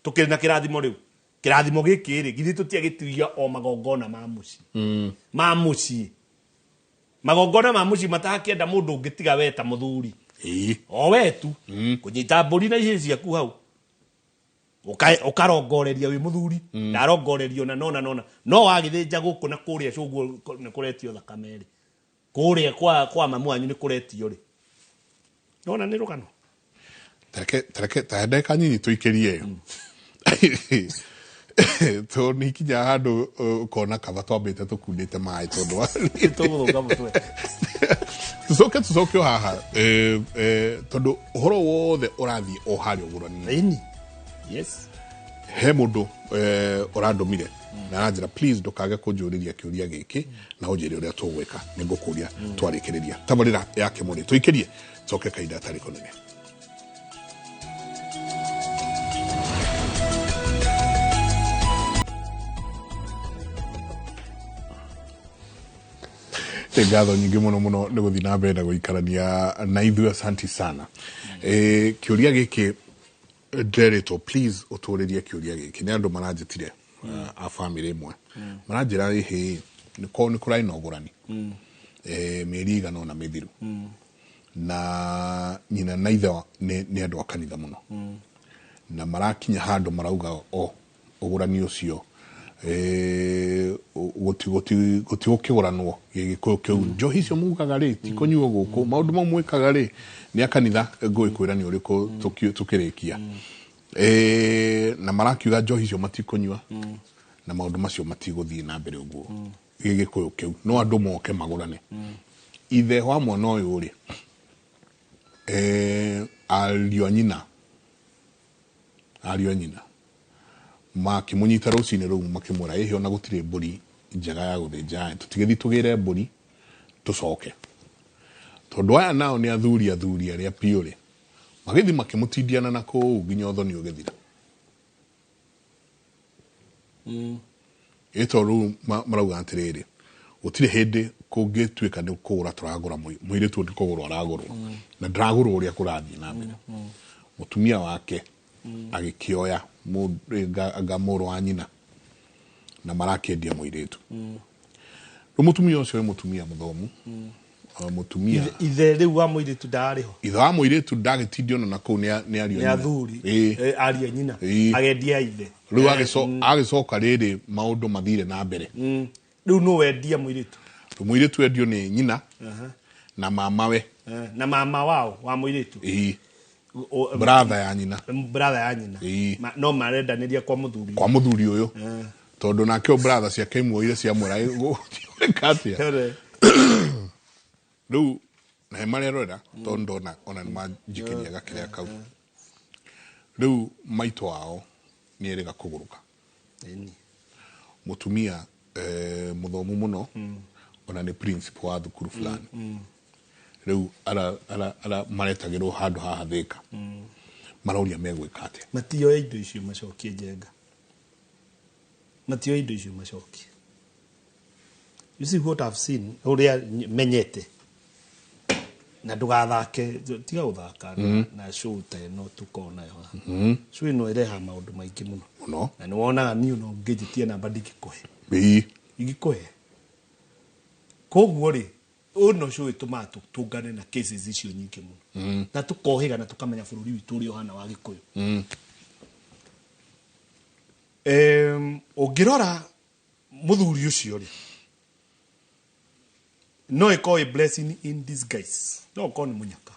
tukiri na kirathimo riu kirathimo giki ri githi tutiagituia o magongona ma muci magongona ma muci matakienda mundu ungitiga weta muthuri o wetu kunyita mburi na ici ciaku hau ukarongoreria wi muthuri ndarongorerio na nona no wagithinja guku na kuria cuguo ni kuretio thakame ri kuria kwa mamu anyu ni kuretio ri nona ni rugano tareke ndeka nyinyi tuikirie to nikinya handu ukona kaba twambite tukundite mai tondu tuguthuka mutwe tucoke haha tondu uhoro wothe urathie o hari ugurani yes he mundu urandumire na aranjira please ndukage kunjuriria kiuria giki na unjire uria tugwika ningukuria twarikiriria tabarira yake muri tuikirie coke kaida tariko nene ngatho nyingi muno ni guthi na mbere na guikarania na ithuĩ asanti sana kiuria giki nderetwo please uturirie kiuria giki ni andu maranjitire a family imwe maranjira hihi ni kurai na ũgũrani mĩeri igana na mithiru na nyina na ithe ni andu a kanitha muno na marakinya handu marauga o ũgũrani ucio goti ukiguranwo gĩgĩkũyũ kĩu njohi icio mugaga rĩ ti kũnyuo gũkũ maũndũ mau mwĩkaga rĩ nĩ akanitha ngũĩkwĩra nĩ ũrĩkũ tũkĩrĩkia na marakiuga njohi icio matikũnyua na maũndũ macio matigũthiĩ na mbere ũguo gĩgĩkũyũ kĩu no andũ moke magũrane ithe wa mwana ũyũ rĩ ariũ a nyina makimunyita rucini ru makimura ehe ona gutire mburi njega ya guthinja tutigithi tugire mburi tucoke tondu aya nao ni athuri aria piore magithi makimutindiana na ku nginya uthoni ugithira eto ru marauga atiriri gutire hindi kungituika ni kugura turagura mwire tu ndikugura aragurwo na ndragurwo uria kurathii na mbere mutumia wake agikioya ngamũrũ wa nyina na marakendia mũirĩtu mutumia ũcio mutumia mũthomu mutumia ithe rĩu wa mũirĩtu ndarĩho ithe wa mũirĩtu ndagĩtindio na kũu nĩ ariũ nyina athuri ariũ nyina agendia ithe rĩu agĩcoka rĩrĩ maũndũ mathire na mbere rĩu no wendia mũirĩtu endio nĩ nyina na mamawe na mama wao wa mũirĩtu brother ya nyina no marendaniria kwa mũthuri ũyũ tondu nake o brother ciake imwe cia mwera katia riu na marĩa rora tondu ona nĩ manjikĩria gakĩrĩa kau riu maitũ wao nĩ erĩga kũgũrũka mũtumia mũthomu mũno ona nĩ principal wa thukuru fulani riu ara maretagĩrwo handũ haha Thĩka maroria megwĩka atĩa matioe indo icio macokie njenga matioe indo icio macokie. You see what I've seen uria menyete na ndugathake tiga guthaka na show ta no tukona yo show ino ireha maundu maingi muno na ni wonaga ni no ngejitie namba ndikikuhe igikuhe koguo ri uno show itumatu tungane na cases icio nyingi muno na tukohiga na tukamenya bururi witu uri ohana wa Gikuyu ungirora muthuri ucio ri no iko a blessing in disguise no ko ni munyaka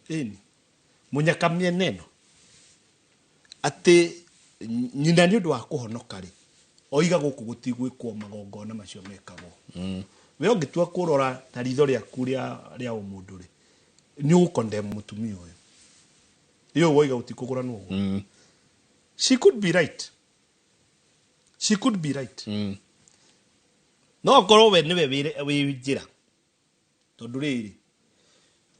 ini munyaka mieneno ati nyina ni undu wa kuhonoka ri oiga guku gutigwikwo magongona macio mekagwo we ongitua kurora na ritho riaku ria umundu ri ni ukondem mutumia uyu iyo woiga utikugura nugo she could be right no korwo we niwe wi tondu riri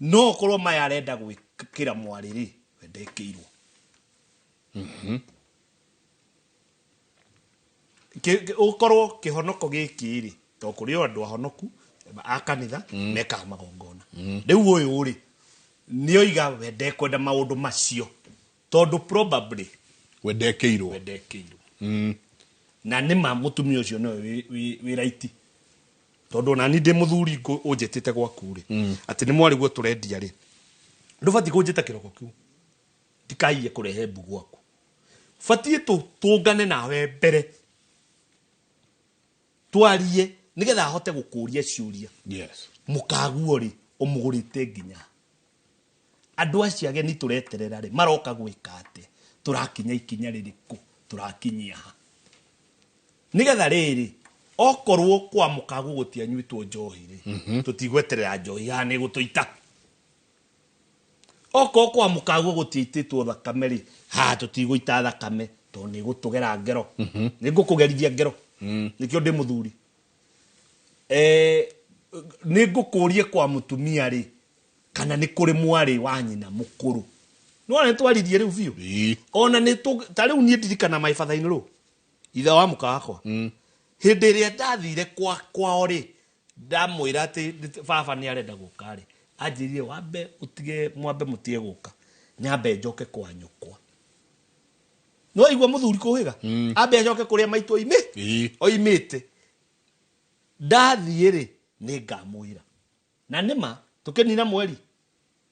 no korwo maya arenda gwikira mwari ri we ndekeirwo ukorwo kihonoko giki ri to kuri andu ahonoku a kanitha meka magongona riu uyu ri ni oiga we ndekwenda maundu macio tondu probably we ndekeirwo na nima mutumia ucio no wi right tondu na ni ndi muthuri unjetete gwaku ri ati ni mwari gwo turendia ri ndubati kunjeta kiroko kiu tikaiye kurehe mbu gwaku fatie tungane nawe mbere twarie nigetha hote gukuria ciuria mukaguo ri umugurite nginya andu acio ageni tureterera ri maroka gwika ati turakinya ikinya ririku turakinyia ha nigetha riri okorwo kwa mukagu gutia nyuitwo njohi ri tutigweterera njohi ha ni gutuita okorwo kwa mukagu gutiititwo thakame ri ha tutigwita thakame to ni gutugera ngero ni ngukugerithia ngero nikio ndi muthuri ni ngukurie kwa mutumia ri kana ni kuri mwari wa nyina mukuru no ne twaririe riu biu ona ni ta riu ni ndirikana my father in law itha wa mukakwa hindi ria ndathire kwao ri ndamwira ati baba ni arenda guka ri anjirie wambe utige mwambe mutie guka nyambe njoke kwa nyukwa no igwa muthuri kuhiga ambe njoke kuria maitu oimite ndathie ri ni ngamwira na nima tukenina mweri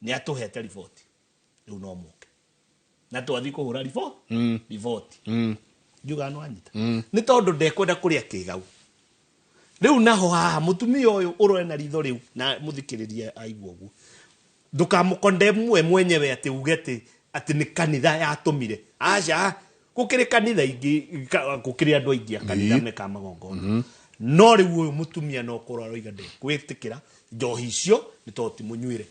ni atuhete riboti riu no muke na twathi kuhura riboti juga no anyita ni tondu ndekwenda kuria kigau riu naho haha mutumia uyu urore na ritho riu na muthikiririe aigua uguo ndukamukondemu we mwenyewe ati ugete ati ni kanitha yatumire aca gukiri kanitha ingi gukiri andu aingi kanitha meka magongona no riu uyu mutumia no kurora roiga ndekwitikira njohi icio ni toti munyuire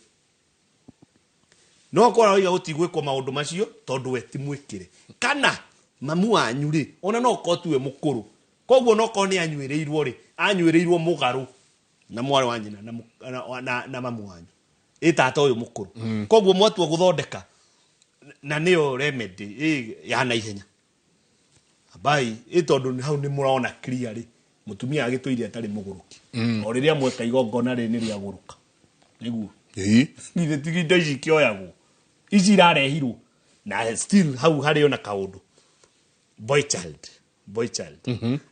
no kurora roiga gutigwikwo maundu macio tondu we ti mwikire kana mamu wanyu ri ona no kotuwe mukuru koguo no ko ni anyuireirwo ri anyuireirwo mugaru na mwari wa nyina na mamu wanyu itata uyu mukuru koguo mwatu guthondeka na niyo remedy ya na ihenya bai itondu hau ni muraona clear ri mutumia agitwire atari muguruki o riria mweka igongona ri ni ria guruka niguo ni tigindo ici kioyagwo ici irarehirwo na still hau hari ona kaundu boy child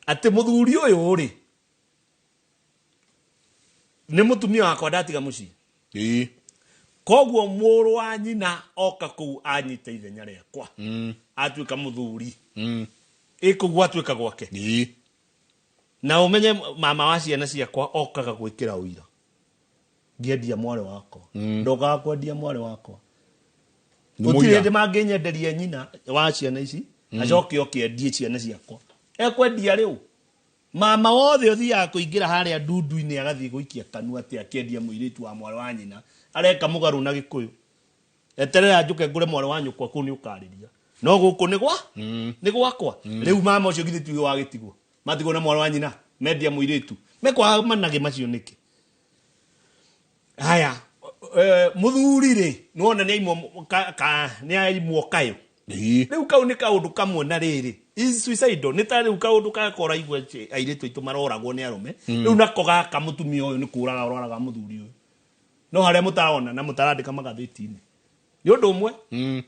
ati muthuri uyu ri ni mutumia wakwa ndatiga muci koguo muru wa nyina oka kuu anyita ithenya riakwa atuika muthuri ikugwa atuika gwake na umenye mama wa ciana ciakwa okaga gwikira uira ngĩendia mware wakwa ndokaga kwendia mware wakwa gũtirĩ hĩndĩ mangĩnyenderia nyina wa ciana ici acoke okĩendie ciana ciakwa ekwendia rĩu mama wothe ũthiaga kũingĩra harĩa ndundu-inĩ agathiĩ gũikia kanua atĩ akĩendia mũirĩtu wa mware wa nyina areka mũgarũ na gĩkũyũ eterera njũke ngũre mware wa nyũkwa kũu nĩ ũkarĩria no gũkũ nĩ gwakwa rĩu mama ũcio githĩ tiwe wagĩtigwo matigwo na mware wa nyina mendia mũirĩtu mekwaga manage macio nĩkĩ haya mũthuri rĩ nĩwona nĩ aimwo kayũ rĩu kau nĩ kaũndũ kamwe na rĩrĩ suicide nĩ ta rĩu kaũndũ gakora igwe airĩtu aitũ maroragwo nĩ arũme rĩu nako gaka mũtumia ũyũ nĩ kũraga ũroraga mũthuri ũyũ no harĩa mũtarona na mũtarandĩka magathĩti-inĩ nĩ ũndũ ũmwe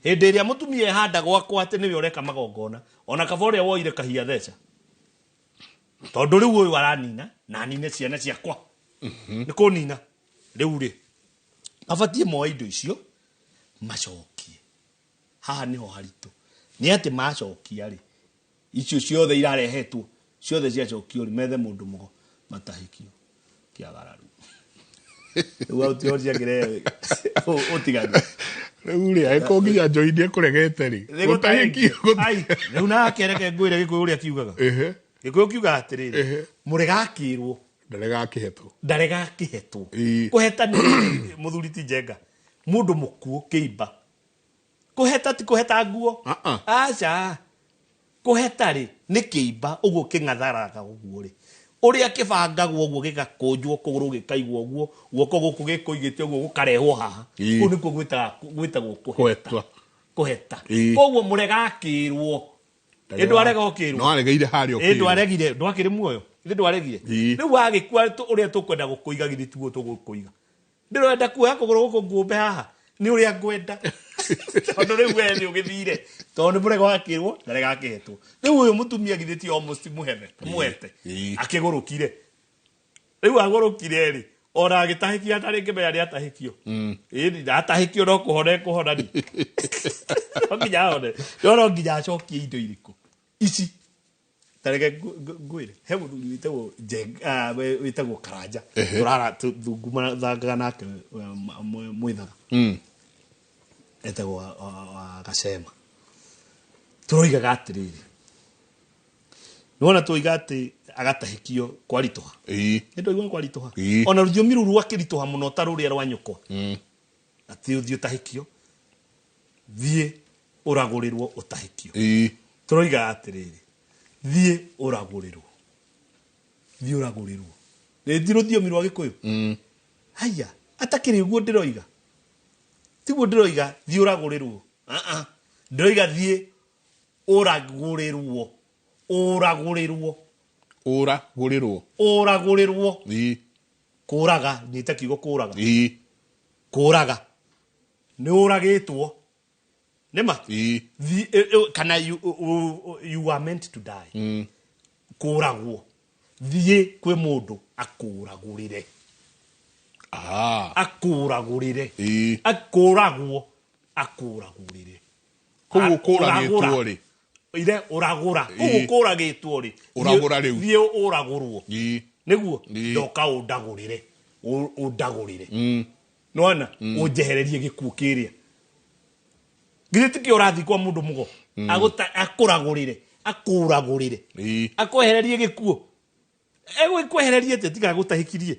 hĩndĩ ĩrĩa mũtumia ehanda gwakwa atĩ nĩwe ũreka magongona ona kaba ũrĩa woire kahia theca tondũ rĩu ũyũ aranina na nine ciana ciakwa nĩ kũnina rĩu rĩ abatiĩ moe indo icio macokie haha nĩho haritũ nĩ atĩ macokia rĩ icio ciothe irarehetwo ciothe ciacokio rĩ methe mũndũ mũgo matahikio kĩagararu rĩu autio ciakĩre ũtigani rĩu rĩ aĩko nginya njoinie kũregete rĩ gũtahikio rĩu na akereke ngwĩre gĩkũyũ ũrĩa kiugaga gĩkũyũ kiugaga atĩrĩrĩ mũregakĩrwo ndaregakĩhetwo kũheta nĩ mũthuri ti njenga mũndũ mũkuũ kĩimba kũheta ti kũheta nguo aca kũheta rĩ nĩ kĩimba ũguo kĩng'atharaga ũguo rĩ ũrĩa kĩbangagwo ũguo gĩgakũnjwo kũgũrũ gĩkaigwo ũguo guoko gũkũ gĩkũigĩte ũguo gũkarehwo haha kũu nĩkuo gwĩtagwo kũheta koguo mũregakĩrwo ĩndũ aregokĩrwo no aregeire harĩa ĩndũ aregire ndwakĩrĩ muoyo ĩndũ aregire rĩu wagĩkua ũrĩa tũkwenda gũkũiga githĩ tiguo tũgũkũiga ndĩrenda kuoya kũgũrũ gũkũ ngũmbe haha nĩ ũrĩa ngwenda tondũ rĩu we nĩ ũgĩthire tondũ nĩ mũregakĩrwo ndaregakĩhetwo rĩu ũyũ mũtumia githĩ ti almost mũhete akĩgũrũkire rĩu agũrũkire rĩ ona agĩtahĩkia atarĩ ngĩmenya nĩ atahĩkio atahĩkio no kũhona ni no nginya acokie indo irĩkũ ici tareke ngwĩre he mũthuri wĩtagwo Karanja tũrara thunguma thangaga nake mwĩthaga etagwo wa Gacema tũroigaga atĩrĩrĩ nĩwona tũiga atĩ agatahĩkio kwaritũha nĩndũ igua kwaritũha ona rũthiomi rũu rwakĩritũha mũno ta rũrĩa rwa nyũkwa atĩ ũthiĩ ũtahĩkio thiĩ ũragũrĩrwo ũtahĩkio tũroiga atĩrĩrĩ thiĩ ũragũrĩrwo nĩ rũthiomi rwa gĩkũyũ haya atakĩrĩ ũguo ndĩroiga tiguo ndĩroiga thiĩ ũragũrĩrwo ndĩroiga thiĩ ũragũrĩrwo kũraga nyita kiugo kũraga nĩ ũragĩtwo nĩma kana you are meant to die kũragwo thiĩ kwĩ mũndũ akũragũrĩre akũragwo akũragũrĩre koguo kũragĩtwo rĩ ire ũragũra koguo kũragĩtwo rĩ ũragũra rĩu thiĩ ũragũrwo nĩguo ndoka ũndagũrĩre nona ũnjehererie gĩkuũ kĩrĩa githĩ tikĩ ũrathi kwa mũndũ mũgo akũragũrĩre akwehererie gĩkuũ egwĩkwehererie te tiga gũtahĩkirie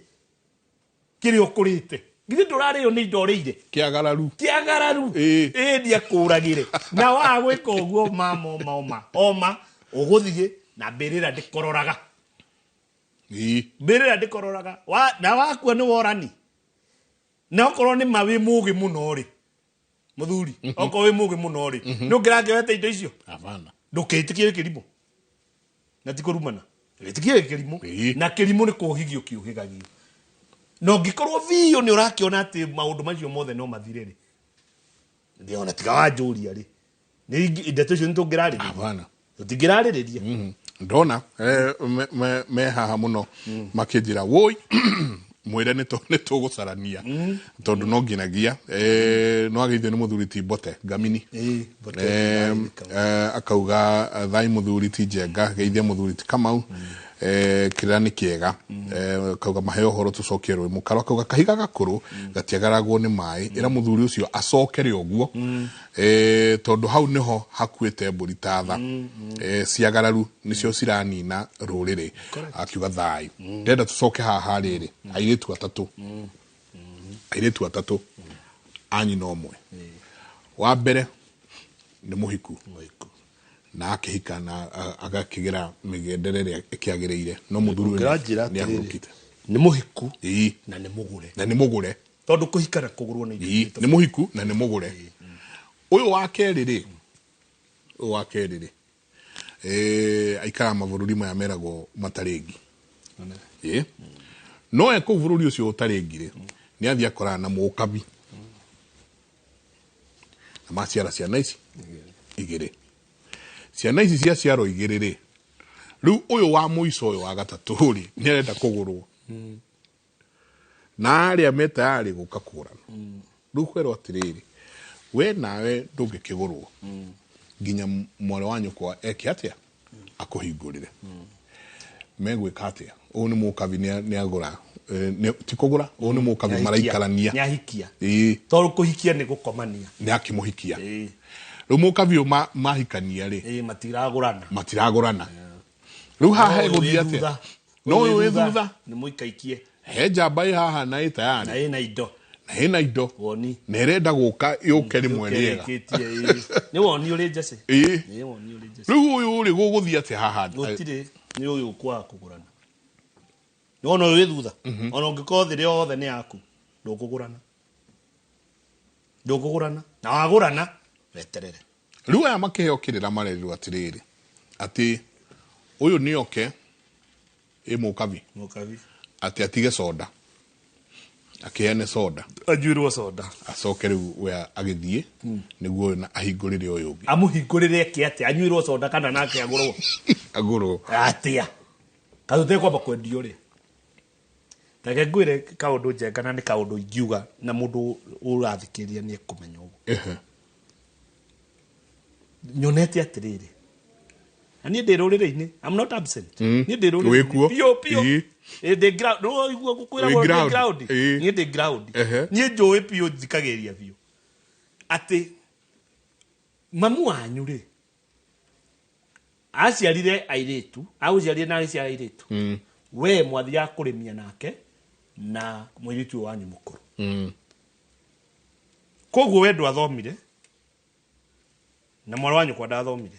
kĩrĩa ũkũrĩte githĩ ndũrarĩo nĩ indo ũrĩire kĩagararu ĩndĩ akũragĩre na wagwĩka ũguo oma ũgũthiĩ na mbĩrĩra ndĩkororaga na wakua nĩ worani na okorwo nĩ ma wĩ mũgĩ mũno rĩ mũthuri okorwo wĩ mũgĩ mũno rĩ nĩ ũngĩrangĩwete indo icio ndũkĩtĩkie kĩrimũ na ti kũrumana wĩtĩkie kĩrimũ na kĩrimũ nĩ kũhigio kĩũhĩgagio no ngĩkorwo biũ nĩ ũrakĩona atĩ maũndũ macio mothe no mathire rĩ ndĩona tiga wanjũria rĩ nĩ ndeto icio nĩ tũngĩrarĩrĩria ndona me haha mũno makĩnjĩra woi mwĩre nĩ tũgũcarania tondũ no nginagia no agĩithio nĩ mũthuri ti Mbote Ngamini akauga thai mũthuri ti Njenga geithia mũthuri ti Kamau kĩrĩa nĩ kĩega kauga mahe ũhoro tũcokie rũĩ mũkaro kauga kahiga gakũrũ gatiagaragwo nĩ maĩ ĩra mũthuri ũcio acokere ũguo tondũ hau nĩho hakuĩte mbũri ta tha ciagararu nĩcio ciranina rũrĩrĩ akiuga thayũ ndenda tũcoke haha rĩrĩ airĩtu atatũ anyina ũmwe wa mbere nĩ mũhiku na akĩhika na agakĩgera mĩgendere ĩrĩa ĩkĩagĩrĩire no mũthuri nĩ ahurũkĩte nĩ mũhiku na nĩ mũgũre tondũ kũhika na kũgũrwo nĩ mũhiku na nĩ mũgũre ũyũ wa kerĩ aikara mabũrũri maya meragwo matarĩngi no kũu bũrũri ũcio ũtarĩngire nĩ athiĩ akorana na mũkabi na maciara ciana ici igĩrĩ ciana ici ciaciarwo igĩrĩ rĩ rĩu ũyũ wa mũico ũyũ wa gatatũ rĩ nĩ arenda kũgũrwo na arĩa metayarĩ gũka kũgũrana rĩu kwerwo atĩrĩrĩ we nawe ndũngĩkĩgũrwo nginya mwarĩ wa nyũkwa eke atĩa akũhingũrĩre megwĩka atĩa ũyũ nĩ mũkabi nĩ agũra ti kũgũra ũyũ nĩ mũkabi maraikarania nĩ ahikia tondũ kũhikia nĩ gũkomania nĩ akĩmũhikia rĩu mũkabi ũyũ mahikania rĩ matiragũrana rĩu haha egũthiĩ atĩa no ũyũ wĩ thutha nĩ mũikaikie he njamba ĩ haha na ĩ tayarĩ na hena indo na ĩrenda gũka yũke rĩmwe rĩega nĩ woni ũrĩ njece rĩu ũyũ rĩ gũgũthiĩ atĩa haha gũtirĩ nĩ ũyũ ũkwaga kũgũrana nĩ wona ũyũ wĩ thutha ona ũngĩkorwo thĩ yothe nĩ yaku ndũkũgũrana na wagũrana weterere rĩu aya makĩheo kĩrĩra marerĩrwo atĩrĩrĩ atĩ ũyũ nĩ oke mũkabi atĩ atige soda akĩheane soda ajuirwo soda acoke rĩu we agĩthiĩ nĩguo ahingũrĩre ũyũ ũngĩ amũhingũrĩre eke atĩa anyuirwo soda kana nake agũrwo atĩa katũtekwamba kwendio rĩ reke ngwĩre kaũndũ njenga na nĩ kaũndũ ingiuga na mũndũ ũrathikĩrĩria nĩ ekũmenya ũguo nyonete atĩrĩrĩ na niĩ ndĩ rũrĩrĩ-inĩ I'm not absent niĩ ndĩ rũrĩrĩ-inĩ pio ndĩ ground no iguo gũkwĩra ground niĩ ndĩ ground niĩ njũĩ pio thikagĩrĩria pio atĩ mamu wanyu rĩ aciarire airĩtu agũciarire na aciara airĩtu we mwathiaga kũrĩmia nake na mũirĩtu wanyu mũkũrũ koguo we ndwathomire na mwarĩ wanyu kwa ndathomire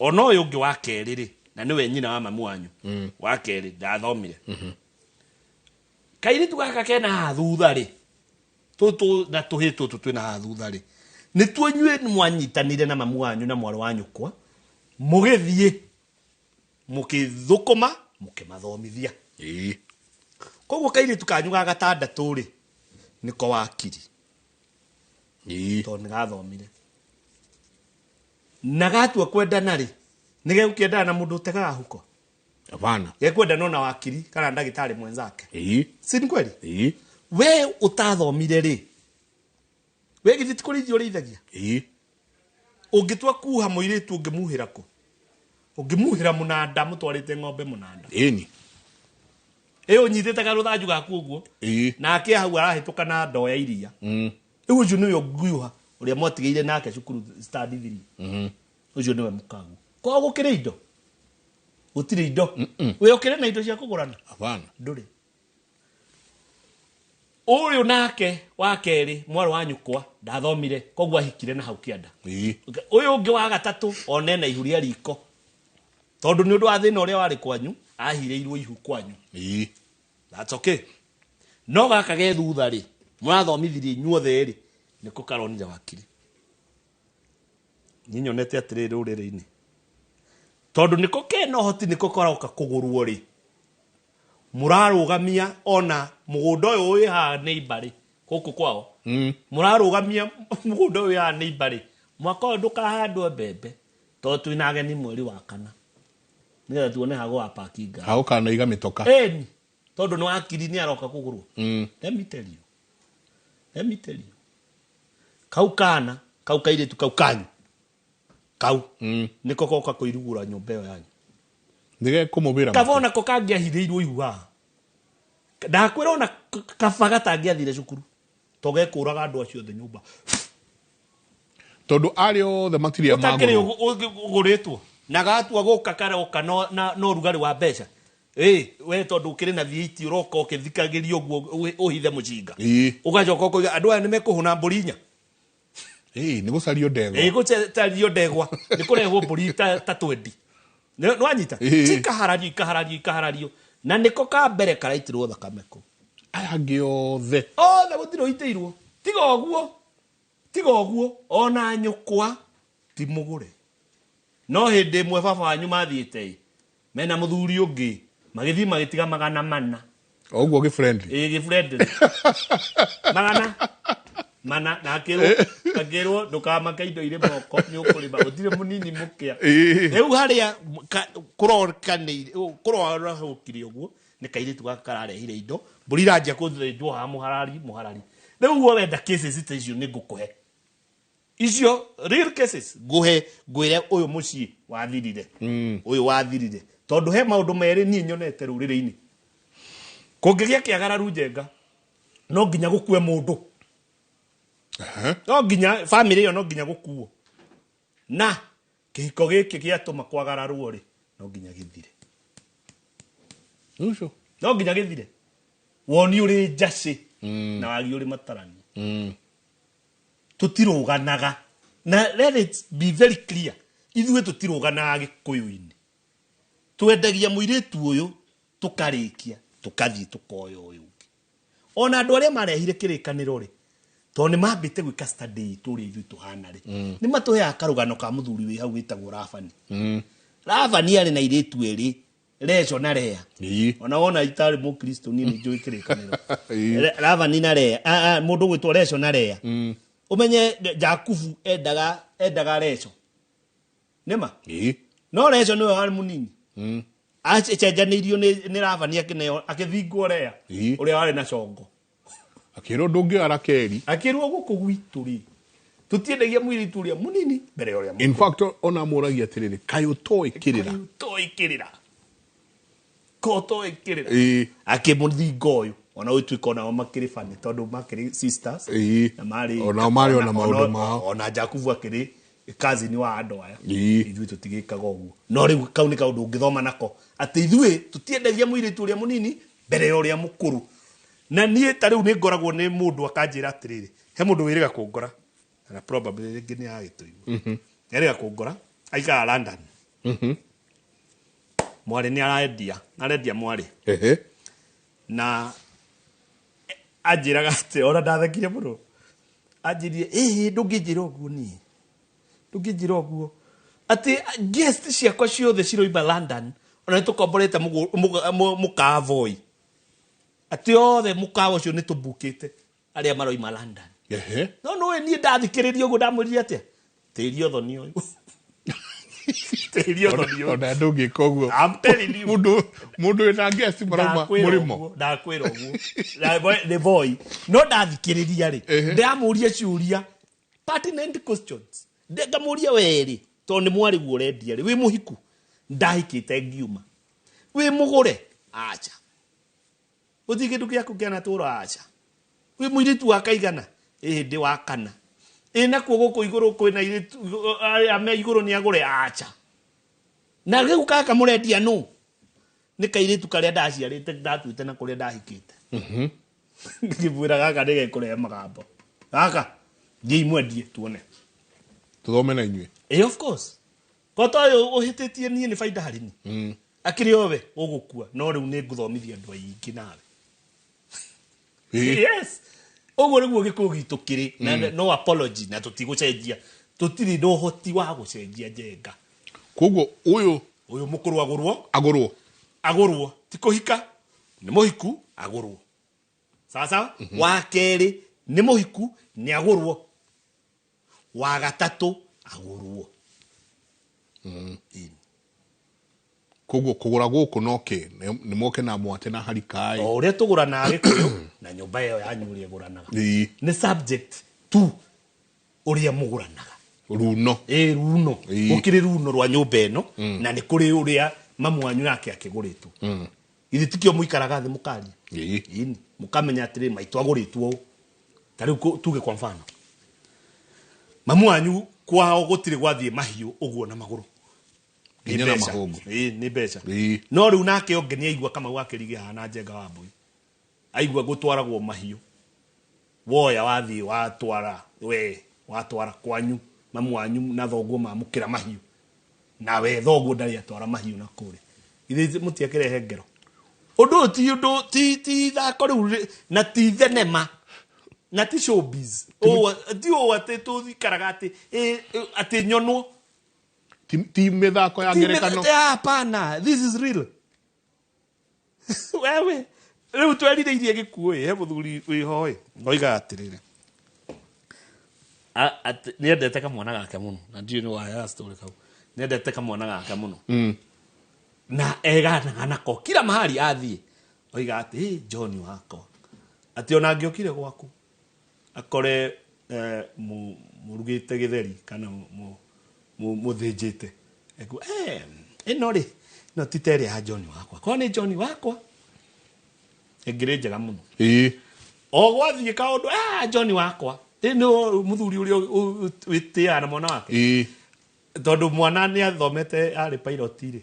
ona ũyũ ũngĩ wa kerĩ rĩ na nĩwe nyina wa mamu wanyu wa kerĩ ndathomire kairĩtu gaka kena haha thutha rĩ na tũhĩ tũtũ twĩna haha thutha rĩ nĩ tuonyuĩ mwanyitanire na mamu wanyu na mwarĩ wanyu kwa mũgĩthiĩ mũkĩthũkũma mũkĩmathomithia koguo kairĩtu kanyu ga gatandatũ rĩ nĩko wakiri tondũ nĩ gathomire na gatua kwendana rĩ nĩ gegũkĩendana na mũndũ ũtegaga huko hapana gekwendana na wakiri kana ndagĩtarĩ mwenzake si ni kweli we utathomire rĩ we githiti kũrĩithio ũrĩithagia ũngĩtua kuha mũirĩtu ũngĩmuhĩra kũ ũngĩmuhĩra mũnanda mũtwarĩte ng'ombe mũnanda ũnyitĩte karũthanju gaku ũguo nake hau arahĩtũka na ndoo ya iria rĩu ũcio nĩwe nguha ũrĩa mwatigĩire nake cukuru study 3 ũcio nĩwe mũkagu kwa gũkĩrĩ indo gũtirĩ indo we ũkĩrĩ na indo cia kũgũrana hapana ndũrĩ ũyũ nake wa kerĩ mwarĩ wa nyũkwa ndathomire koguo ahikire na hau kĩanda ũyũ ũngĩ wa gatatũ one na ihu rĩa riko tondũ nĩ ũndũ wa thĩna ũrĩa warĩ kwanyu ahirĩirwo ihu kwanyu that's okay no gaka ge thutha rĩ mũrathomithirie inyuothe rĩ nĩko karonire wakiri niĩ nyonete atĩrĩrĩ rũrĩrĩ-inĩ tondũ nĩko kena ũhoti nĩko karoka kũgũrwo rĩ mũrarũgamia ona mũgũnda ũyũ wĩ haha neighbor rĩ gũkũ kwao mũrarũgamia mũgũnda ũyũ wĩ haha neighbor rĩ mwaka ũyũ ndũkahandwo mbembe tondũ twĩna ageni mweri wa kana nĩgetha tuone ha gwa parking ngari hagũka na iga mĩtoka tondũ nĩ wakiri nĩ aroka kũgũrwo let me tell you kau kana kau kairĩtu kau kanyu kau nĩko goka kũirugũra nyũmba ĩyo yanyu ndige kumubira kabona ko kangiahithirwo igua ndakwira ona kabaga tangiathire cukuru toge kuraga andu acio the nyumba tondu ario the material magoro uguritwo na gatua guka karoka no rugari wa mbeca we tondu ukiri na VAT uroka ukithikagiria uguo uhithe mucinga ugacoka ukoiga andu aya nimekuhuna mburinya ni gucario ndegwa gucario ndegwa ni kurehwo mburi ta 20 no anyita ikaharario na niko ka mbere karaitirwo thakame ko aya giothe gutiro itiirwo tiga oguo ona nyukwa ti mugure no hindi mwe baba wanyu mathiite mena muthuri ungi magithi magitiga magana mana oguo gi friendly mana na akirwo ndukamaka indo ire moko ni ukurima utire munini mukia riu haria kurora hukiri uguo ni kairitu gakararehire indo mburi ranjia kuthenjwo ha muharari riu wo wenda cases icio ni ngukuhe icio real cases ngwire uyu mucii wathirire tondu he maundu meri ni nyonete ruriri-ini kungigia kiagararu njenga no nginya gukue mundu no nginya family yo no nginya gukuo na kihiko giki giatuma kwagararuo ri no nginya githire ucio no nginya githire woni uri jaci na wagi uri matarani tutiruganaga na let it be very clear ithuĩ tutiruganaga gikuyu-ini twendagia muiritu uyu tukarikia tukathii tukoyo uyu ona andu aria marehire kirikaniro ri to ni mambite gwika study turi ithuĩ tuhana ri ni matuheaga karugano ka muthuri wi hau witagwo Ravani Ravani ari na iritu eri Recho na Rea ona wona itari mukristo ni njui kirikaniro Ravani na Rea mundu gwitwo Recho na Rea umenye Jakubu endaga Recho nima no Recho niwe wari munini achenjanirio ni Ravani akineo akithingwo Rea uria wari na congo akirwo ndungi Rakeli akirwo guku gwitu ri tutiendagia mwiritu uria munini mbere uria in fact ona muragia atiriri kayo toi kirira akimuthingo uyu ona uitwika ona makiri fani tondu makiri sisters na mari ona maundu mao ona Jakubu akiri cousin wa andu aya ithuĩ tutigikaga uguo no riu kau ni kaundu ungithoma nako ati ithuĩ tutiendagia mwiritu uria munini mbere uria mukuru na nie ta riu ni ngoragwo ni mundu akanjira atiriri he mundu wiriga kungora na probably ringi ni agituigwa yariga kungora aikara London mwari ni arendia mwari na anjiraga ati ona ndathekire muno anjirie ndungijira uguo ni ndungijira uguo ati guest ciakwa ciothe ciroima London ona tukomborete mukavoi ati othe mukawa ucio ni tubukite aria maroima London no ni ndathikiriria uguo ndamwirire atia tiri othoni uyu ona ndungika uguo I'm telling you mundu wina guest maroma murimo ndakwira uguo the boy no ndathikiriria ri ndamuria ciuria pertinent questions ngamuria weri to ni mwari guo rendia ri wi muhiku ndahikite ngiuma wi mugure acha uthige nduki yaku kiana tura acha wi muiritu akaigana ndi wa kana ina kuo guku iguru kwina iritu ame iguru ni agure acha na riu kaka murendia no ni kairitu karia ndaciarite ndatuite na kuria ndahikite ngibwira gaka ndege kuria magambo gaka ndi mwendie tuone tuthome na inywe of course koto yo uhititie ni faida harini akiri owe ugukua no riu ni nguthomithia andu aingi nawe yes ogo riguo gikuyu gitu kiri na no apology na tutigucenjia tutiri no hoti wa gucenjia njenga koguo uyu mukuru agurwo tikuhika ni muhiku agurwo sasa wa keri ni muhiku ni agurwo wa gatatu agurwo koguo kugura guku noke ni moke na mwate na harikai uria tugura na gikuyu na nyumba iyo yanyuri iguranaga ni subject to uria muguranaga runo runo ukiri runo rwa nyumba ino na ni kuri uria mamu wanyu nake akĩgũrĩtwo ithe tikio mũikaraga thĩ mũkaria ini mũkamenya atĩrĩ maitũ agũrĩtwo ta rĩu tuge kwa mfano mamu wanyu kwao gũtirĩ gwathiĩ mahiũ ũguo na magũrũ nĩ mbeca no rĩu nake onge nĩ aigua kama gwakĩrige hana njenga wa mbũi aigua gũtwaragwo mahiũ woya wathiĩ watwara kwanyu mamu wanyu na thoguo mamũkĩra mahiũ nawe thoguo ndarĩ atwara mahiũ na kũrĩ ithe mũtiakĩrehe ngero ũndũ ũyũ ti ũndũ ti ithako rĩu na ti thenema na ti showbiz ti ũũ atĩ tũthikaraga atĩ nyonwo ti mĩthako ya ngerekano hapana this is real wewe rĩu twerirĩirie gĩkuũ he mũthuri wĩho oiga atĩrĩrĩ nĩendete kamwana gake mũno na ndiũ nĩ waya story kau nĩendete kamwana gake mũno na eganaga nako kila mahali athiĩ oiga atĩ John wakwa atĩ ona angĩokire gwaku akore mũrugĩte gĩtheri kana mũthĩnjĩte ĩno rĩ no titerĩ ya John wakwa kwa nĩ John wakwa ngĩrĩ njega mũno o gwathiĩ kaũndũ John wakwa nĩ mũthuri ũrĩa wĩtĩaga na mwana wake tondũ mwana nĩ athomete arĩ pilot rĩ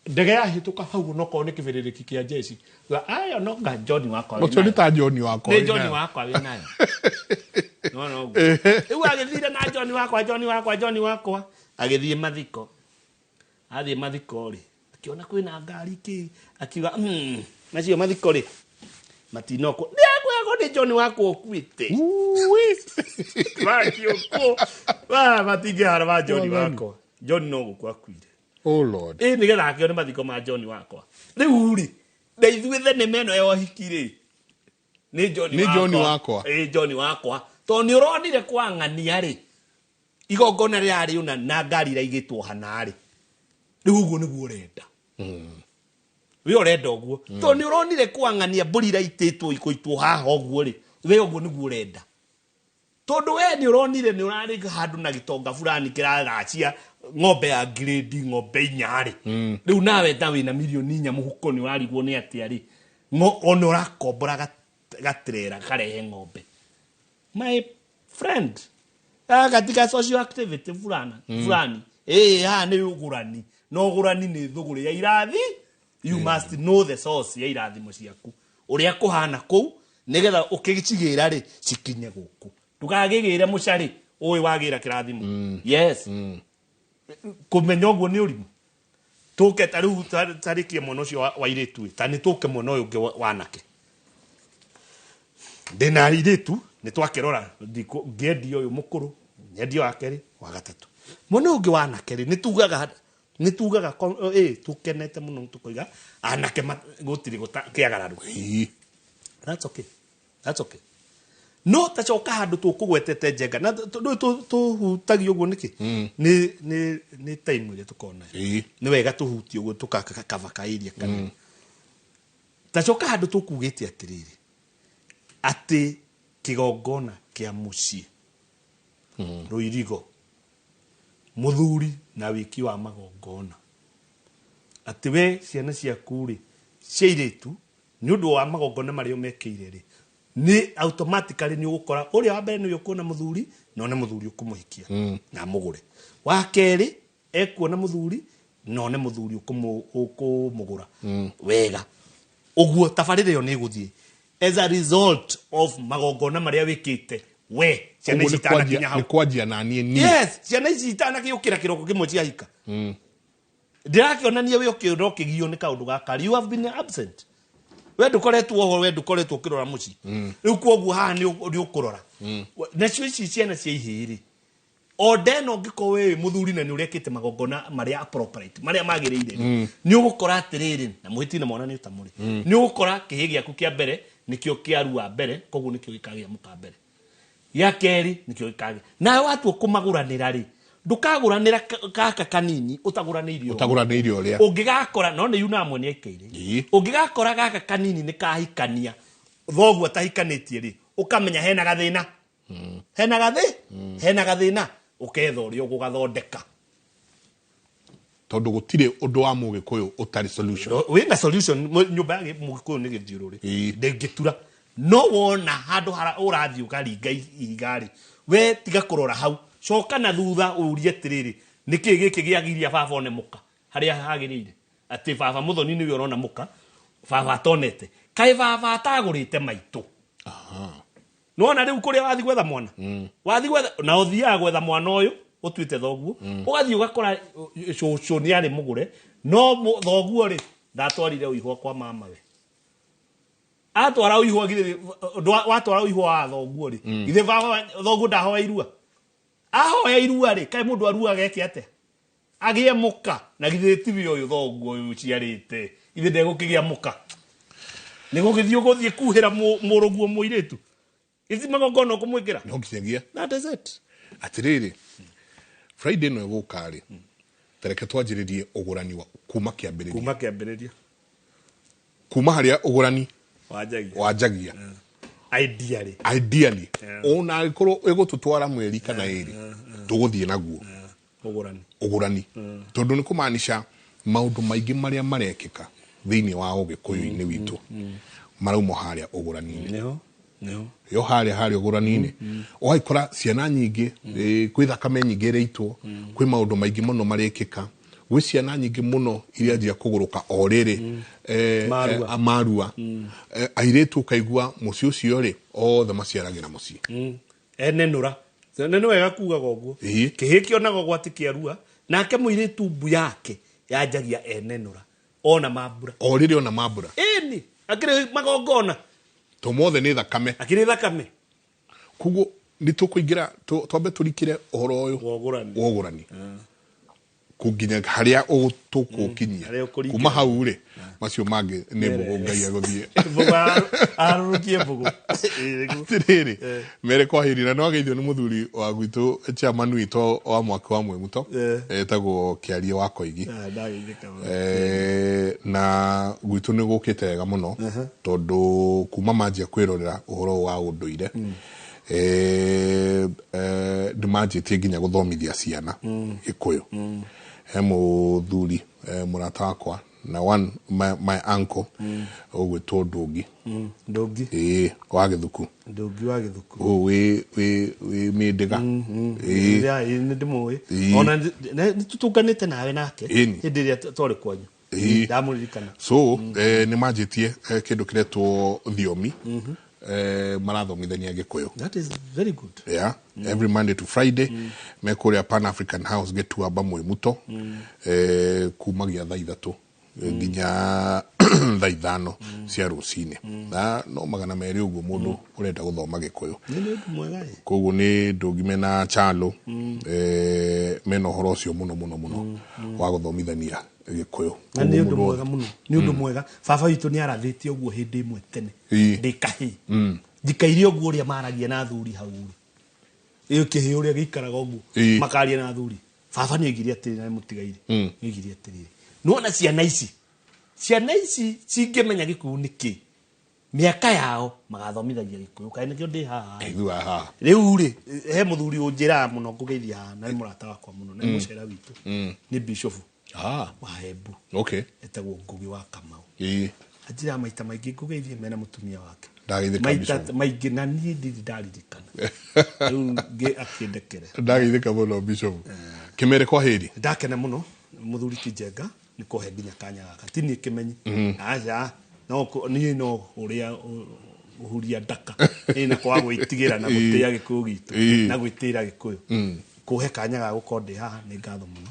ndege yahĩtũka hau no korwo nĩ kĩbĩrĩrĩki kĩa jeshi ayo no nga John wakwa ũcio nĩ ta John wakwa nĩ John wakwa wĩ nayo no rĩu agĩthire na John wakwa agĩthiĩ mathiko athiĩ mathiko rĩ akiona kwĩna ngari kĩ akiuga nacio mathiko rĩ matinoko ndĩakwagwo nĩ John wakwa ũkuĩte matingĩhara wa John wakwa John no gũkua akuire oh lord nĩgetha akĩone mathiko ma John wakwa rĩu rĩ na ithuĩ thenema ĩno ya ũhiki rĩ nĩ John wakwa John wakwa tondũ nĩ ũronire kwa ng'ania rĩ igongona rĩarĩ una na ngari iraigĩtwo hana rĩ rĩu ũguo nĩguo ũrenda we ũrenda ũguo tondũ nĩ ũronire kwa ng'ania mbũri iraitĩtwo ikũitwo haha ũguo rĩ we ũguo nĩguo ũrenda tondũ we nĩ ũronire nĩ ũrarĩ handũ na gĩtonga fulani kĩragacia ng'ombe ya grade ng'ombe 4 rĩ rĩu nawe ta wĩna milioni 4 mũhuko nĩ ũrarigwo nĩ atĩa rĩ ona ũrakombora gatrera karehe ng'ombe my friend katika social activity fulani ha nĩ ũgũrani no ũgũrani nĩ thũgũrĩ ya irathi you must know the source ya irathimo ciaku ũrĩa kũhana kũu nĩgetha ũkĩcigĩra rĩ cikinye gũkũ ndũkagĩgĩre mũcarĩ ũĩ wagĩra kĩrathimo yes kũmenya ũguo nĩ ũrimũ tũke ta rĩu tarĩkie mwana ũcio wa irĩtu ta nĩ tũke mwana ũyũ ũngĩ wanake ndĩna irĩtu nĩ twakĩrora ngĩendia ũyũ mũkũrũ nyendia wa kerĩ wa gatatũ mwana ũngĩ wanake rĩ nĩ tugaga tũkenete mũno tũkoiga anake gũtirĩ kĩagararu that's okay no tacoka handũ tũkũgwetete njenga na tũhutagia ũguo nĩkĩ nĩ time ĩrĩa tũkona nĩ wega tũhutie ũguo tũkakavakairia kanini tacoka handũ tũkugĩte atĩrĩrĩ atĩ kĩgongona kĩa mũciĩ rũirigo mũthuri na wiki wa magongona atĩ we ciana ciaku rĩ cia irĩtu nĩ ũndũ wa magongona marĩa ũmekĩire rĩ ni automatically ni ũgũkora ũrĩa wa mbere nĩ ũkuona mũthuri no nĩ mũthuri ũkũmũhikia na mũgũre wa kerĩ ekuona mũthuri no nĩ mũthuri ũkũmũgũra wega ũguo tabarĩra ĩyo nĩ ĩgũthiĩ as a result of magongona marĩa wĩkĩte we ciana ici itanakinya hau nĩ kwanjia na niĩ yes ciana ici itanagĩũkĩra kĩroko kĩmwe ciahika ndirakĩonania we ũkĩgio nĩ kaũndũ gaka you have been absent we ndukoretwo ho we ndukoretwo kirora muci riu koguo haha ni ukurora nacio ici ciana cia ihiri odeno ngiko we muthuri na ni urekite magongona maria appropriate maria magirire ni ugukora atiriri na muhitina mwana ni utamuri ni ugukora kihi giaku kia mbere nikio kiarua mbere koguo nikio gikagia muka mbere ya keri nikio gikagia na watu ukumaguranira ri ndukaguranira kaka kanini utaguranĩirio ũrĩa ũngĩgakora no nĩ yunamwe nĩ aikaire ũngĩgakora gaka kanini nĩ kahikania thoguo tahikanĩtie rĩ ũkamenya hena gathĩna hena gathĩna ũketha ũrĩa ũgũgathondeka tondu gutire undu wa mũgĩkũyũ utari solution wina solution nyumba ya mũgĩkũyũ nĩ gĩthiũrũrĩ ndĩngĩtura no wona handũ hara ũrathiĩ ũkaringa igari we tiga kurora hau coka na thutha urie atiriri niki giki giagiria baba one muka haria hagirire ati baba muthoni ni urona muka baba tonete kai baba atagurite maitu nona riu kuria wathi gwetha mwana wathi gwetha na uthia gwetha mwana uyu utuite thoguo ugathi ugakora cucu ni ari mugure no thoguo ri ndatwarire uihwa kwa mama we atwara uihwa gire watwara uihwa wa thoguo ri ithe baba thoguo ndahoya irua ahoya irua ri kai mundu arua geke ate agie muka na githe tibi uyu thoguo uyu ciarite ithe ndegukigia muka nigugithi uguthie kuhira muruguo muiritu ithi magongono kumwikira no kisengia that is it atiriri Friday no gukari tereke twanjiririe ugurani wa kuma kiambiriria kuma haria ugurani wajagia ideally ona agikoro egututwara mweri kana eri tuguthie naguo ugurani tondu ni kumaanisha maundu maingi maria marekika thiini wa ũgĩkũyũ-inĩ witu marauma haria ugurani yo haria ugurani-inĩ ũgaikora ciana nyingĩ kwĩ thakame nyingĩ ĩreitwo kwĩ maundu maingi muno marekika gwĩ ciana nyingĩ muno iria njia kuguruka o rĩrĩ amarua airĩtu kaigua mũciĩ ũcio rĩ othe maciaragĩra mũciĩ enenũra nene wega kugaga ũguo kĩhĩkio nago gwati kĩarua nake mũirĩtu mbu yake yanjagia enenũra ona mambura o rĩrĩ ona mambura ĩni akĩrĩ magongona tomothe nĩ thakame akĩrĩ thakame kuguo nĩ tũkũingĩra twambe tũrikĩre ũhoro ũyũ wa ũgũrani kunginya haria ũtũkũkinyia kuma hau rĩ macio mangĩ nĩ mbogo ngai agũthie arukie mbogo rĩrĩ mere kwa hirira no ageithio nĩ mũthuri wa gwitũ chairman witũ wa mwaka wa Mwĩmuto etagwo Kĩarie wa Koigi na gwitũ nĩ gũkĩte wega mũno tondũ kuma manjia kwĩrorera ũhoro wa ũndũire ndimanjĩtie nginya gũthomithia ciana Gĩkũyũ he mũthuri mũrata wakwa na one my uncle ogwĩtwo Ndũngi wa Gĩthuku wĩ Mĩndĩga nĩ ndĩmũĩ ona nĩ tũtũnganĩte nawe nake hĩndĩ ĩrĩa twarĩ kwanyu ndamũririkana so nĩ manjĩtie kĩndũ kĩretwo thiomi marathomithania Gĩkũyũ. That is very good. Yeah, every Monday to Friday mekuria Pan African House getuamba Mwĩmuto kumagia thaa 3 nginya thaa 5 cia rũcinĩ na no magana merĩ ũguo mũndũ ũrenda gũthoma Gĩkũyũ. Koguo nĩ Ndũngi mena Chalo mena ũhoro ũcio mũno wa gũthomithania Gĩkũyũ. Na nĩ ũndũ mwega mũno, nĩ ũndũ mwega. Baba witũ nĩ arathĩtie ũguo hĩndĩ ĩmwe tene ndĩ kahĩ njikaire ũguo ũrĩa maragia na athuri hau ĩyo kĩhĩ ũrĩa gĩikaraga ũguo makaria na athuri. Baba nĩ oigire atĩrĩ na mũtigaire nĩ oigire atĩrĩ nona ciana ici cingĩmenya Gĩkũyũ nĩkĩ mĩaka yao magathomithagia Gĩkũyũ kaĩ nĩkĩo ndĩ haha rĩu rĩ he mũthuri ũnjĩraga mũno ngũgeithia haha na nĩ mũrata wakwa mũno na mũcera witũ nĩ bishop wa Embu etagwo Ngũgĩ wa Kamau anjĩra maita maingĩ ngũgeithie mena mũtumia wake maita maingĩ na niĩ ndiri ndaririkana rĩu akĩndekere ndageithĩka mũno bishop kĩmere kwa hĩndĩ ndakena mũno mũthuri ti Njenga nĩ kũhe nginya kanya gaka ti niĩ kĩmenyi aja no niĩ no ũrĩa ũhuria ndaka na kwa gwĩtigĩra na gũtĩĩa Gĩkũyũ gitũ na gwĩtĩĩra Gĩkũyũ kũhe kanya ga gũkorwo ndĩ haha nĩ ngatho mũno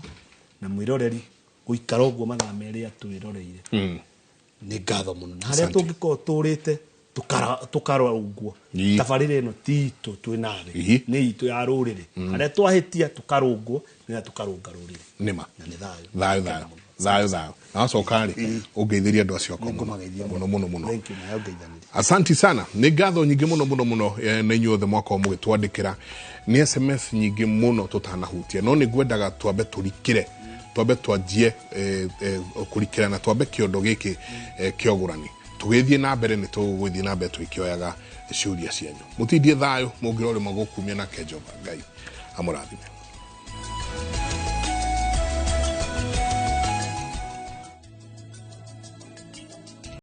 na mwĩroreri gũikara ũguo mathaa merĩ atwĩroreire nĩ ngatho mũno na harĩa tũngĩkorwo tũrĩte tũkarora ũguo tabarĩra ĩno ti itũ twĩ nawe nĩ itũ ya rũrĩrĩ harĩa twahĩtia tũkarũngwo na tũkarũnga rũrĩrĩ nĩma na nĩ thayũ na wacoka rĩ ũngeithĩria andũ acio akwa mũno asanti sana nĩ ngatho nyingĩ mũno na inyuothe mwako mũgĩtwandĩkĩra nĩ SMS nyingĩ mũno tũtanahutia no nĩ ngwendaga twambe tũrikĩre twambe twanjie kũrikĩra na twambe kĩondo gĩkĩ kĩa ũgũrani tũgĩthiĩ na mbere nĩ tũgũthiĩ na mbere twĩkĩoyaga ciũria cianyu mũtindie thayũ mũngĩrore magũkumia na Jehova Ngai amũrathime.